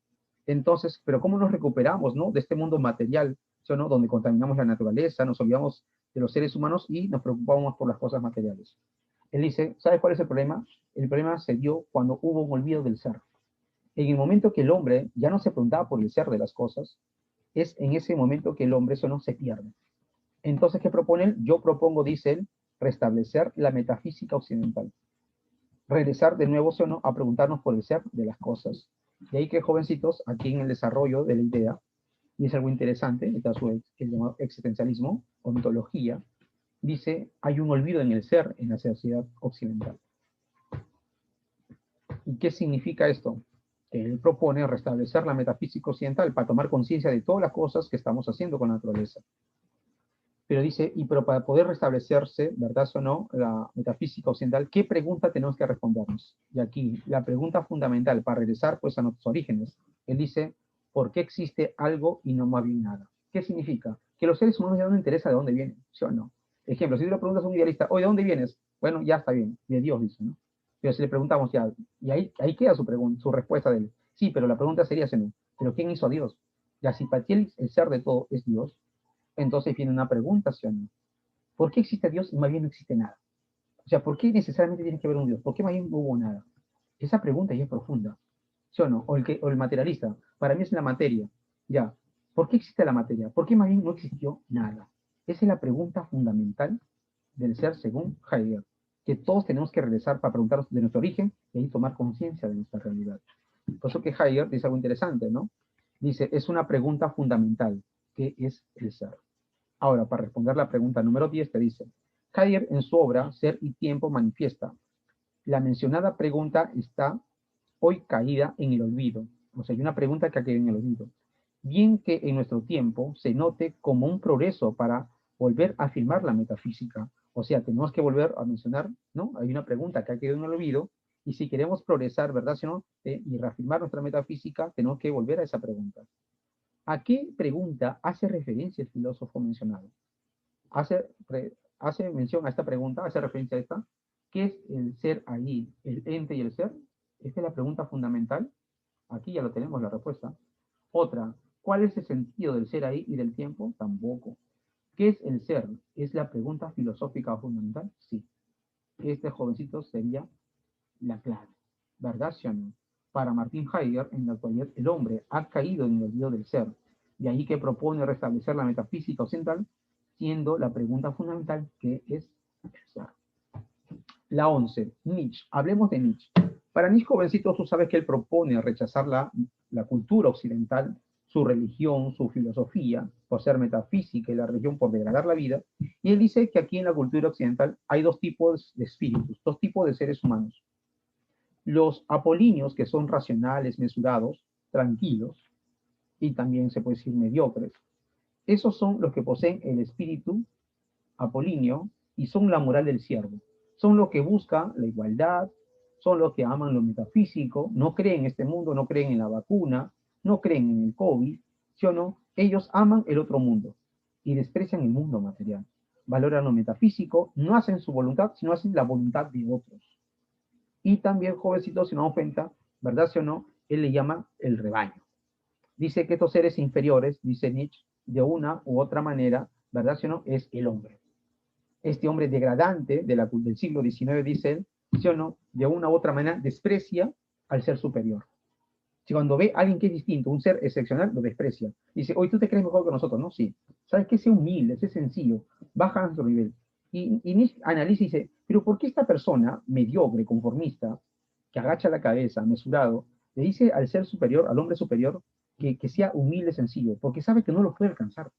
Speaker 1: Entonces, pero ¿cómo nos recuperamos, no, de este mundo material, sí o no, donde contaminamos la naturaleza, nos olvidamos de los seres humanos y nos preocupamos por las cosas materiales? Él dice, ¿sabes cuál es el problema? El problema se dio cuando hubo un olvido del ser. En el momento que el hombre ya no se preguntaba por el ser de las cosas, es en ese momento que el hombre solo se pierde. Entonces, ¿qué propone él? Yo propongo, dice él, restablecer la metafísica occidental. Regresar de nuevo, ¿sí o no?, a preguntarnos por el ser de las cosas. De ahí que, jovencitos, aquí en el desarrollo de la idea, y es algo interesante, está su el llamado existencialismo, ontología, dice, hay un olvido en el ser en la sociedad occidental. ¿Y qué significa esto? Que él propone restablecer la metafísica occidental para tomar conciencia de todas las cosas que estamos haciendo con la naturaleza. Pero dice, pero para poder restablecerse, ¿verdad o no?, la metafísica occidental, ¿qué pregunta tenemos que respondernos? Y aquí, la pregunta fundamental para regresar pues a nuestros orígenes, él dice, ¿por qué existe algo y no más bien nada? ¿Qué significa? Que los seres humanos ya no interesa de dónde vienen, ¿sí o no? Ejemplo, si tú le preguntas a un idealista, oye, ¿de dónde vienes? Bueno, ya está bien, de Dios, dice, ¿no? Pero si le preguntamos ya, y ahí queda su respuesta de él. Sí, pero la pregunta sería, ¿sí, no? ¿Pero quién hizo a Dios? Ya si para ti el ser de todo es Dios, entonces viene una pregunta, ¿sí o no? ¿Por qué existe Dios y más bien no existe nada? O sea, ¿por qué necesariamente tiene que haber un Dios? ¿Por qué más bien no hubo nada? Esa pregunta ya es profunda, ¿sí o no? O el materialista, para mí es la materia. Ya, ¿por qué existe la materia? ¿Por qué más bien no existió nada? Esa es la pregunta fundamental del ser según Heidegger, que todos tenemos que regresar para preguntarnos de nuestro origen y ahí tomar conciencia de nuestra realidad. Por eso que Heidegger dice algo interesante, ¿no? Dice, es una pregunta fundamental, ¿qué es el ser? Ahora, para responder la pregunta número 10, te dice, Heidegger en su obra Ser y Tiempo manifiesta, la mencionada pregunta está hoy caída en el olvido. O sea, hay una pregunta que ha caído en el olvido. Bien que en nuestro tiempo se note como un progreso para volver a afirmar la metafísica. O sea, tenemos que volver a mencionar, ¿no? Hay una pregunta que ha quedado en el olvido y si queremos progresar, ¿verdad? Si no, y reafirmar nuestra metafísica, tenemos que volver a esa pregunta. ¿A qué pregunta hace referencia el filósofo mencionado? Hace mención a esta pregunta, hace referencia a esta. ¿Qué es el ser ahí, el ente y el ser? Esta es la pregunta fundamental. Aquí ya lo tenemos la respuesta. Otra, ¿cuál es el sentido del ser ahí y del tiempo? Tampoco. ¿Qué es el ser? ¿Es la pregunta filosófica fundamental? Sí. Este jovencito sería la clave. ¿Verdad, sí o no? Para Martin Heidegger, en la actualidad, el hombre ha caído en el olvido del ser. De ahí que propone restablecer la metafísica occidental, siendo la pregunta fundamental que es el ser. La 11, Nietzsche. Hablemos de Nietzsche. Para Nietzsche, jovencito, tú sabes que él propone rechazar la cultura occidental, su religión, su filosofía, por ser metafísica y la religión por degradar la vida. Y él dice que aquí en la cultura occidental hay dos tipos de espíritus, dos tipos de seres humanos. Los apolíneos, que son racionales, mesurados, tranquilos, y también se puede decir mediocres. Esos son los que poseen el espíritu apolíneo y son la moral del siervo. Son los que buscan la igualdad, son los que aman lo metafísico, no creen en este mundo, no creen en la vacuna, no creen en el COVID, ¿sí o no? Ellos aman el otro mundo y desprecian el mundo material. Valoran lo metafísico, no hacen su voluntad, sino hacen la voluntad de otros. Y también, jovencito, si no damos cuenta, ¿verdad sí o no? Él le llama el rebaño. Dice que estos seres inferiores, dice Nietzsche, de una u otra manera, ¿verdad sí o no? Es el hombre. Este hombre degradante del siglo XIX, dice él, ¿sí o no? De una u otra manera desprecia al ser superior. Si cuando ve a alguien que es distinto, un ser excepcional, lo desprecia. Dice, oye, ¿tú te crees mejor que nosotros? No, sí. ¿Sabes qué? Sé humilde, sé sencillo, baja a su nivel. Y Nietzsche analiza y dice, pero ¿por qué esta persona mediocre, conformista, que agacha la cabeza, mesurado, le dice al ser superior, al hombre superior, que sea humilde, sencillo? Porque sabe que no lo puede alcanzar.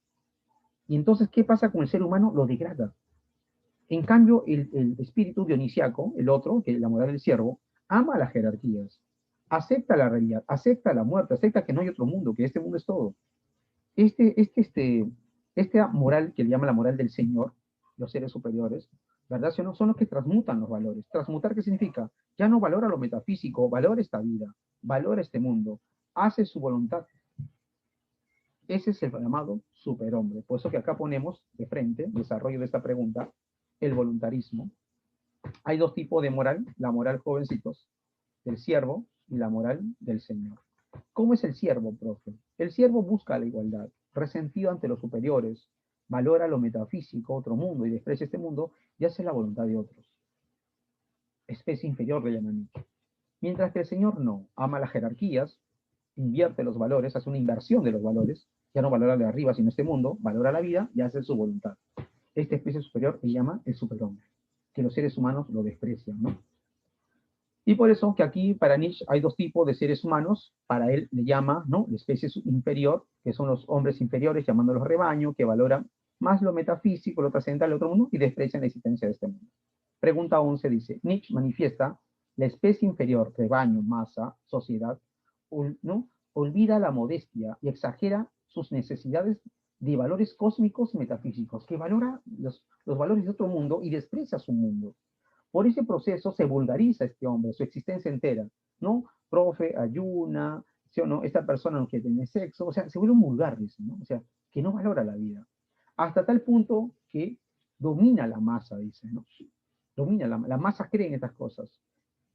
Speaker 1: Y entonces, ¿qué pasa con el ser humano? Lo degrada. En cambio, el espíritu dionisiaco, el otro, que es la moral del siervo, ama las jerarquías, acepta la realidad, acepta la muerte, acepta que no hay otro mundo, que este mundo es todo. Esta moral que le llama la moral del Señor, los seres superiores, ¿verdad? Son los que transmutan los valores. ¿Transmutar qué significa? Ya no valora lo metafísico, valora esta vida, valora este mundo, hace su voluntad. Ese es el llamado superhombre. Por eso que acá ponemos de frente, desarrollo de esta pregunta, el voluntarismo. Hay dos tipos de moral, la moral, jovencitos, del siervo y la moral del Señor. ¿Cómo es el siervo, profe? El siervo busca la igualdad, resentido ante los superiores, valora lo metafísico, otro mundo, y desprecia este mundo y hace la voluntad de otros. Especie inferior le llaman Nietzsche. Mientras que el Señor no, ama las jerarquías, invierte los valores, hace una inversión de los valores, ya no valora de arriba sino este mundo, valora la vida y hace su voluntad. Esta especie superior se llama el superhombre, que los seres humanos lo desprecian, ¿no? Y por eso que aquí para Nietzsche hay dos tipos de seres humanos, para él le llama, ¿no?, la especie inferior, que son los hombres inferiores, llamándolos rebaño, que valoran más lo metafísico, lo trascendental, el otro mundo, y desprecian la existencia de este mundo. Pregunta 11 dice, Nietzsche manifiesta la especie inferior, rebaño, masa, sociedad, ¿no?, olvida la modestia y exagera sus necesidades de valores cósmicos metafísicos, que valora los valores de otro mundo y desprecia su mundo. Por ese proceso se vulgariza este hombre, su existencia entera, ¿no? Profe, ayuna, ¿sí o no? Esta persona no quiere tener sexo, o sea, se vuelve un vulgar, dice, ¿no? O sea, que no valora la vida. Hasta tal punto que domina la masa, dice, ¿no? Domina la masa, cree en estas cosas.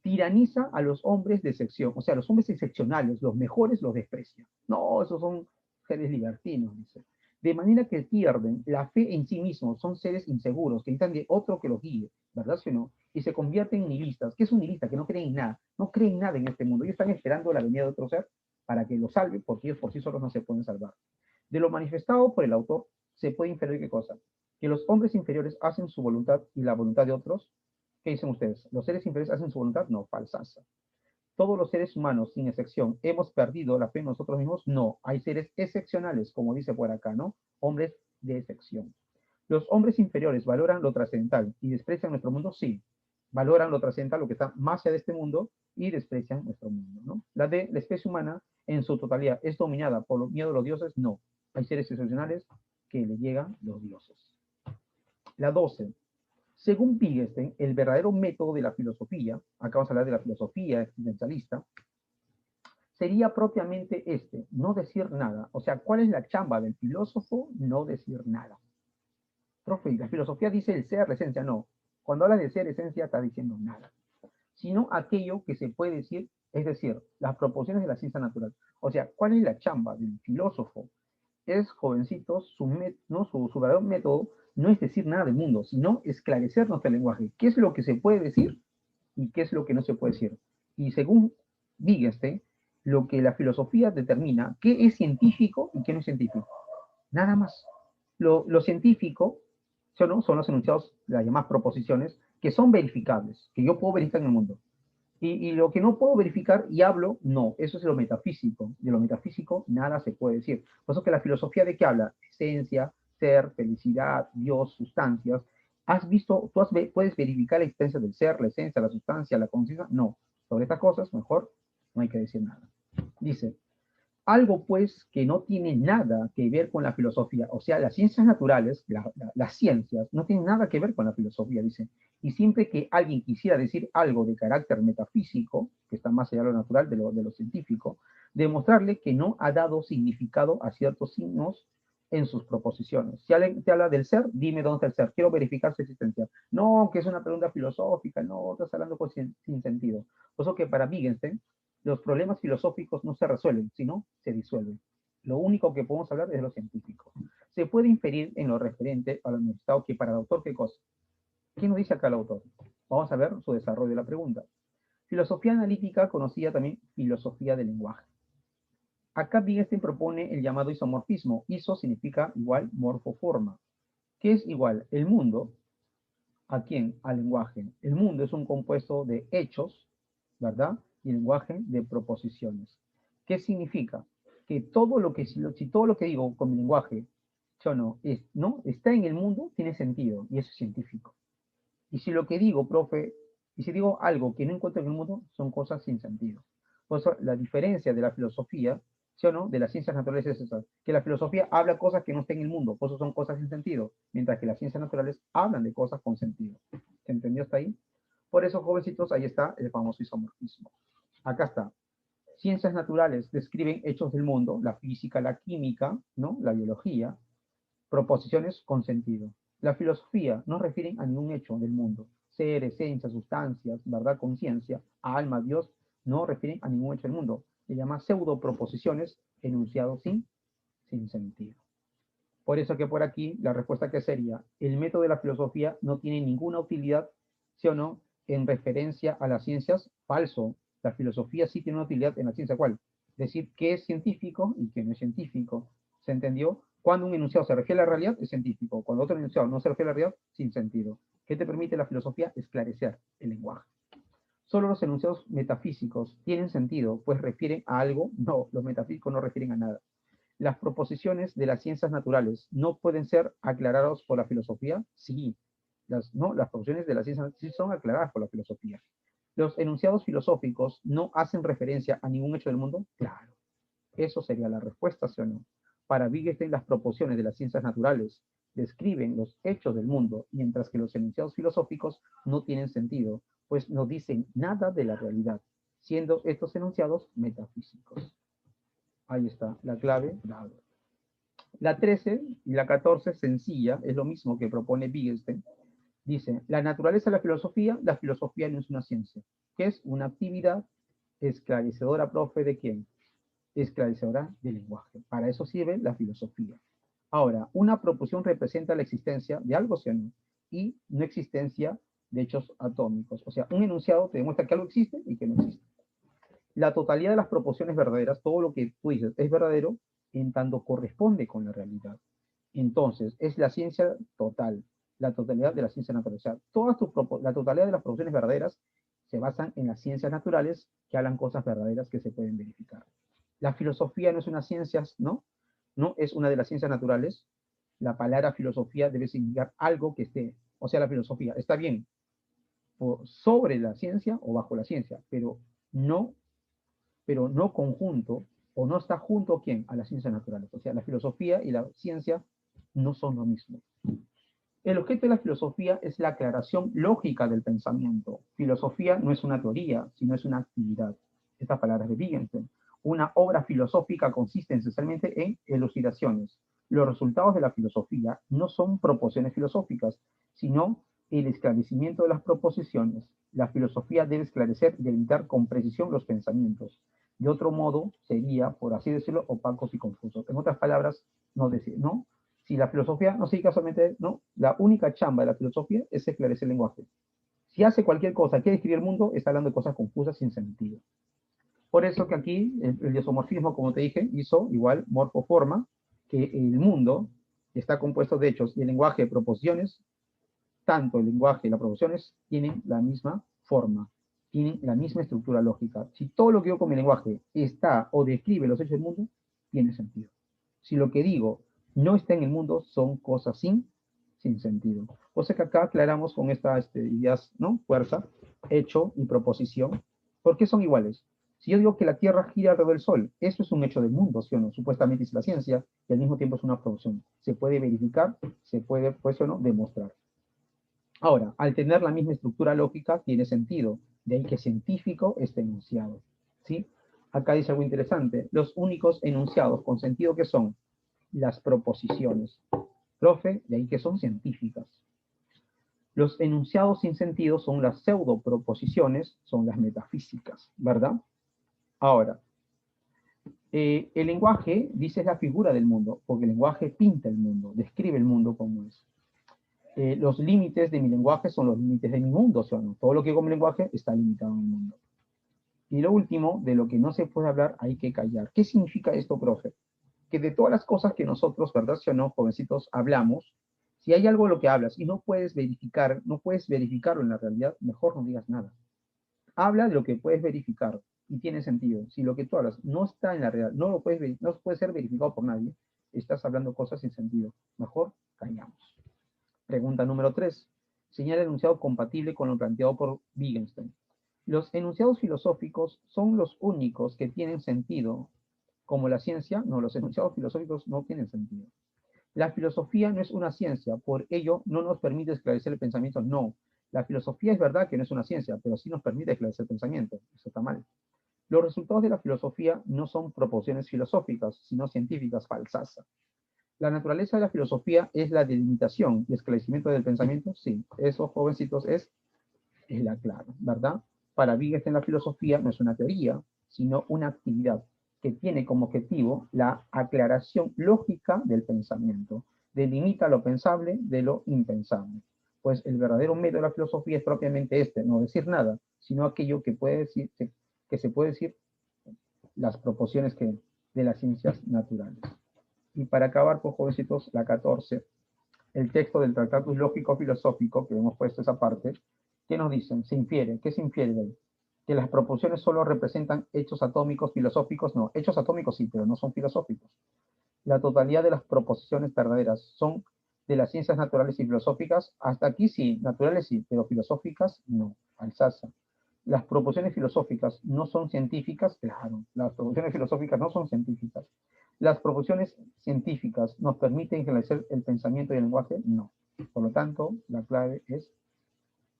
Speaker 1: Tiraniza a los hombres de sección, o sea, los hombres excepcionales, los mejores los desprecia. No, esos son seres libertinos, dice. De manera que pierden la fe en sí mismos, son seres inseguros, que necesitan de otro que los guíe, ¿verdad o no? Y se convierten en nihilistas. ¿Qué es un nihilista? Que no creen en nada, no creen nada en este mundo. Ellos están esperando la venida de otro ser para que los salve, porque ellos por sí solos no se pueden salvar. De lo manifestado por el autor, se puede inferir qué cosa? Que los hombres inferiores hacen su voluntad y la voluntad de otros. ¿Qué dicen ustedes? ¿Los seres inferiores hacen su voluntad? No, falsaza. ¿Todos los seres humanos, sin excepción, hemos perdido la fe en nosotros mismos? No, hay seres excepcionales, como dice por acá, ¿no? Hombres de excepción. ¿Los hombres inferiores valoran lo trascendental y desprecian nuestro mundo? Sí, valoran lo trascendental, lo que está más allá de este mundo, y desprecian nuestro mundo, ¿no? La especie humana, en su totalidad, ¿es dominada por los miedos de los dioses? No, hay seres excepcionales que le llegan los dioses. La 12. Según Wittgenstein, el verdadero método de la filosofía, acá vamos a hablar de la filosofía existencialista, sería propiamente este, no decir nada. O sea, ¿cuál es la chamba del filósofo? No decir nada. Profe, la filosofía dice el ser, la esencia, no. Cuando habla de ser, esencia, está diciendo nada. Sino aquello que se puede decir, es decir, las proporciones de la ciencia natural. O sea, ¿cuál es la chamba del filósofo? Es, jovencitos, su verdadero método no es decir nada del mundo, sino esclarecer nuestro lenguaje. ¿Qué es lo que se puede decir y qué es lo que no se puede decir? Y según Wittgenstein, lo que la filosofía determina, qué es científico y qué no es científico. Nada más. Lo científico son los enunciados, las llamadas proposiciones, que son verificables, que yo puedo verificar en el mundo. Y lo que no puedo verificar y hablo, no, eso es lo metafísico. De lo metafísico nada se puede decir. Por eso que la filosofía de qué habla, esencia, ser, felicidad, Dios, sustancias. ¿Has visto, puedes verificar la existencia del ser, la esencia, la sustancia, la conciencia? No. Sobre estas cosas, mejor no hay que decir nada. Dice, algo pues que no tiene nada que ver con la filosofía, o sea, las ciencias naturales, las ciencias, no tienen nada que ver con la filosofía, dice. Y siempre que alguien quisiera decir algo de carácter metafísico, que está más allá de lo natural, de lo científico, demostrarle que no ha dado significado a ciertos signos en sus proposiciones. Si alguien te habla del ser, dime dónde está el ser, quiero verificar su existencia. No, que es una pregunta filosófica, no, estás hablando sin sentido. Por eso que para Wittgenstein, los problemas filosóficos no se resuelven, sino se disuelven. Lo único que podemos hablar es de lo científico. Se puede inferir en lo referente a lo manifestado que para el autor, ¿qué cosa? ¿Qué nos dice acá el autor? Vamos a ver su desarrollo de la pregunta. Filosofía analítica, conocida también filosofía del lenguaje. Acá Wittgenstein propone el llamado isomorfismo. Iso significa igual, morfo, forma. ¿Qué es igual? El mundo, ¿a quién? Al lenguaje. El mundo es un compuesto de hechos, ¿verdad? Y el lenguaje de proposiciones. ¿Qué significa? Que todo lo que, si todo lo que digo con mi lenguaje, yo no, está en el mundo, tiene sentido, y eso es científico. Y si lo que digo, profe, y si digo algo que no encuentro en el mundo, son cosas sin sentido. Por eso la diferencia de la filosofía, ¿sí o no?, de las ciencias naturales es esa, que la filosofía habla cosas que no están en el mundo, por eso son cosas sin sentido, mientras que las ciencias naturales hablan de cosas con sentido. ¿Se entendió hasta ahí? Por eso, jovencitos, ahí está el famoso isomorfismo. Acá está. Ciencias naturales describen hechos del mundo, la física, la química, ¿no?, la biología, proposiciones con sentido. La filosofía no refiere a ningún hecho del mundo. Ser, esencia, sustancias, verdad, conciencia, alma, Dios, no refieren a ningún hecho del mundo. Se llama pseudo proposiciones, enunciados sin sentido. Por eso que por aquí la respuesta que sería, el método de la filosofía no tiene ninguna utilidad, ¿sí o no?, en referencia a las ciencias, falso. La filosofía sí tiene una utilidad en la ciencia, ¿cuál? Decir qué es científico y qué no es científico. ¿Se entendió? Cuando un enunciado se refiere a la realidad, es científico. Cuando otro enunciado no se refiere a la realidad, sin sentido. ¿Qué te permite la filosofía? Esclarecer el lenguaje. Solo los enunciados metafísicos tienen sentido, pues refieren a algo. No, los metafísicos no refieren a nada. ¿Las proposiciones de las ciencias naturales no pueden ser aclaradas por la filosofía? Sí. Las proposiciones de las ciencias sí son aclaradas por la filosofía. ¿Los enunciados filosóficos no hacen referencia a ningún hecho del mundo? Claro. Eso sería la respuesta, ¿sí o no? Para Wittgenstein, las proposiciones de las ciencias naturales describen los hechos del mundo, mientras que los enunciados filosóficos no tienen sentido, pues no dicen nada de la realidad, siendo estos enunciados metafísicos. Ahí está, la clave. La 13 y la 14, sencilla, es lo mismo que propone Wittgenstein. Dice, la naturaleza de la filosofía no es una ciencia, que es una actividad esclarecedora, profe, ¿de quién? Esclarecedora del lenguaje. Para eso sirve la filosofía. Ahora, una proposición representa la existencia de algo, ¿sí o no? Y no existencia de hechos atómicos. O sea, un enunciado te demuestra que algo existe y que no existe. La totalidad de las proposiciones verdaderas, todo lo que tú dices es verdadero, en tanto corresponde con la realidad. Entonces, es la ciencia total, la totalidad de la ciencia natural. O sea, la totalidad de las proposiciones verdaderas se basan en las ciencias naturales que hablan cosas verdaderas que se pueden verificar. La filosofía no es una ciencia, ¿no? No es una de las ciencias naturales. La palabra filosofía debe significar algo que esté, o sea, la filosofía está bien sobre la ciencia o bajo la ciencia, no, pero no conjunto, o no está junto a quién, a las ciencias naturales. O sea, la filosofía y la ciencia no son lo mismo. El objeto de la filosofía es la aclaración lógica del pensamiento. Filosofía no es una teoría, sino es una actividad. Estas palabras de Wittgenstein. Una obra filosófica consiste esencialmente en elucidaciones. Los resultados de la filosofía no son proposiciones filosóficas, sino el esclarecimiento de las proposiciones. La filosofía debe esclarecer y delimitar con precisión los pensamientos. De otro modo, sería, por así decirlo, opacos y confusos. En otras palabras, no, si la filosofía, no sé, casualmente, no, la única chamba de la filosofía es esclarecer el lenguaje. Si hace cualquier cosa, quiere describir el mundo, está hablando de cosas confusas sin sentido. Por eso que aquí el isomorfismo, como te dije, hizo igual morfoforma, que el mundo está compuesto de hechos y el lenguaje de proposiciones, tanto el lenguaje y las proposiciones tienen la misma forma, tienen la misma estructura lógica. Si todo lo que yo con mi lenguaje está o describe los hechos del mundo, tiene sentido. Si lo que digo no está en el mundo, son cosas sin sentido. O sea que acá aclaramos con estas ideas, ¿no? Fuerza, hecho y proposición. ¿Por qué son iguales? Si yo digo que la Tierra gira alrededor del Sol, eso es un hecho del mundo, ¿sí o no? Supuestamente es la ciencia y al mismo tiempo es una proposición. Se puede verificar, se puede, pues o no, demostrar. Ahora, al tener la misma estructura lógica, tiene sentido. De ahí que científico esté enunciado. ¿Sí? Acá dice algo interesante. Los únicos enunciados con sentido que son las proposiciones. Profe, de ahí que son científicas. Los enunciados sin sentido son las pseudoproposiciones, son las metafísicas, ¿verdad? Ahora, el lenguaje, dice, es la figura del mundo, porque el lenguaje pinta el mundo, describe el mundo como es. Los límites de mi lenguaje son los límites de mi mundo, o sea, ¿no? Todo lo que digo en mi lenguaje está limitado en mi mundo. Y lo último, de lo que no se puede hablar, hay que callar. ¿Qué significa esto, profe? Que de todas las cosas que nosotros, ¿verdad, sí o no, jovencitos, hablamos, si hay algo de lo que hablas y no puedes verificarlo en la realidad, mejor no digas nada. Habla de lo que puedes verificar y tiene sentido. Si lo que tú hablas no está en la realidad, no puede ser verificado por nadie, estás hablando cosas sin sentido. Mejor callamos. Pregunta número 3. Señala el enunciado compatible con lo planteado por Wittgenstein. Los enunciados filosóficos son los únicos que tienen sentido. Como la ciencia, no, los enunciados filosóficos no tienen sentido. La filosofía no es una ciencia, por ello no nos permite esclarecer el pensamiento, no. La filosofía es verdad que no es una ciencia, pero sí nos permite esclarecer el pensamiento. Eso está mal. Los resultados de la filosofía no son proposiciones filosóficas, sino científicas falsas. La naturaleza de la filosofía es la delimitación y esclarecimiento del pensamiento, sí. Eso, jovencitos, es la clave, ¿verdad? Para Wittgenstein la filosofía no es una teoría, sino una actividad que tiene como objetivo la aclaración lógica del pensamiento. Delimita lo pensable de lo impensable. Pues el verdadero método de la filosofía es propiamente este, no decir nada, sino aquello que se puede decir las proposiciones de las ciencias naturales. Y para acabar, pues, jovencitos, la 14, el texto del Tractatus Lógico Filosófico, que hemos puesto esa parte, ¿qué nos dicen? Se infiere. ¿Qué se infiere de ahí? Que las proposiciones solo representan hechos atómicos filosóficos. No, hechos atómicos sí, pero no son filosóficos. La totalidad de las proposiciones verdaderas son de las ciencias naturales y filosóficas. Hasta aquí sí, naturales sí, pero filosóficas no. Alsaza. Las proposiciones filosóficas no son científicas, claro, las proposiciones filosóficas no son científicas. ¿Las proposiciones científicas nos permiten generalizar el pensamiento y el lenguaje? No. Por lo tanto, la clave es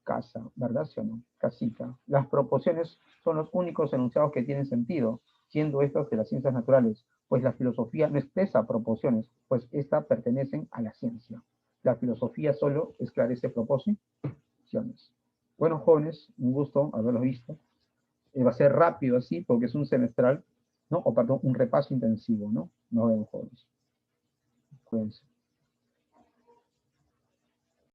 Speaker 1: casa, ¿verdad? ¿Sí o no? Casita. Las proposiciones son los únicos enunciados que tienen sentido, siendo estas de las ciencias naturales, pues la filosofía no expresa proposiciones, pues estas pertenecen a la ciencia. La filosofía solo esclarece proposiciones. Bueno, jóvenes, un gusto haberlos visto. Va a ser rápido así, porque es un semestral, ¿no? O perdón, un repaso intensivo, ¿no? Nos vemos, jóvenes. Cuídense.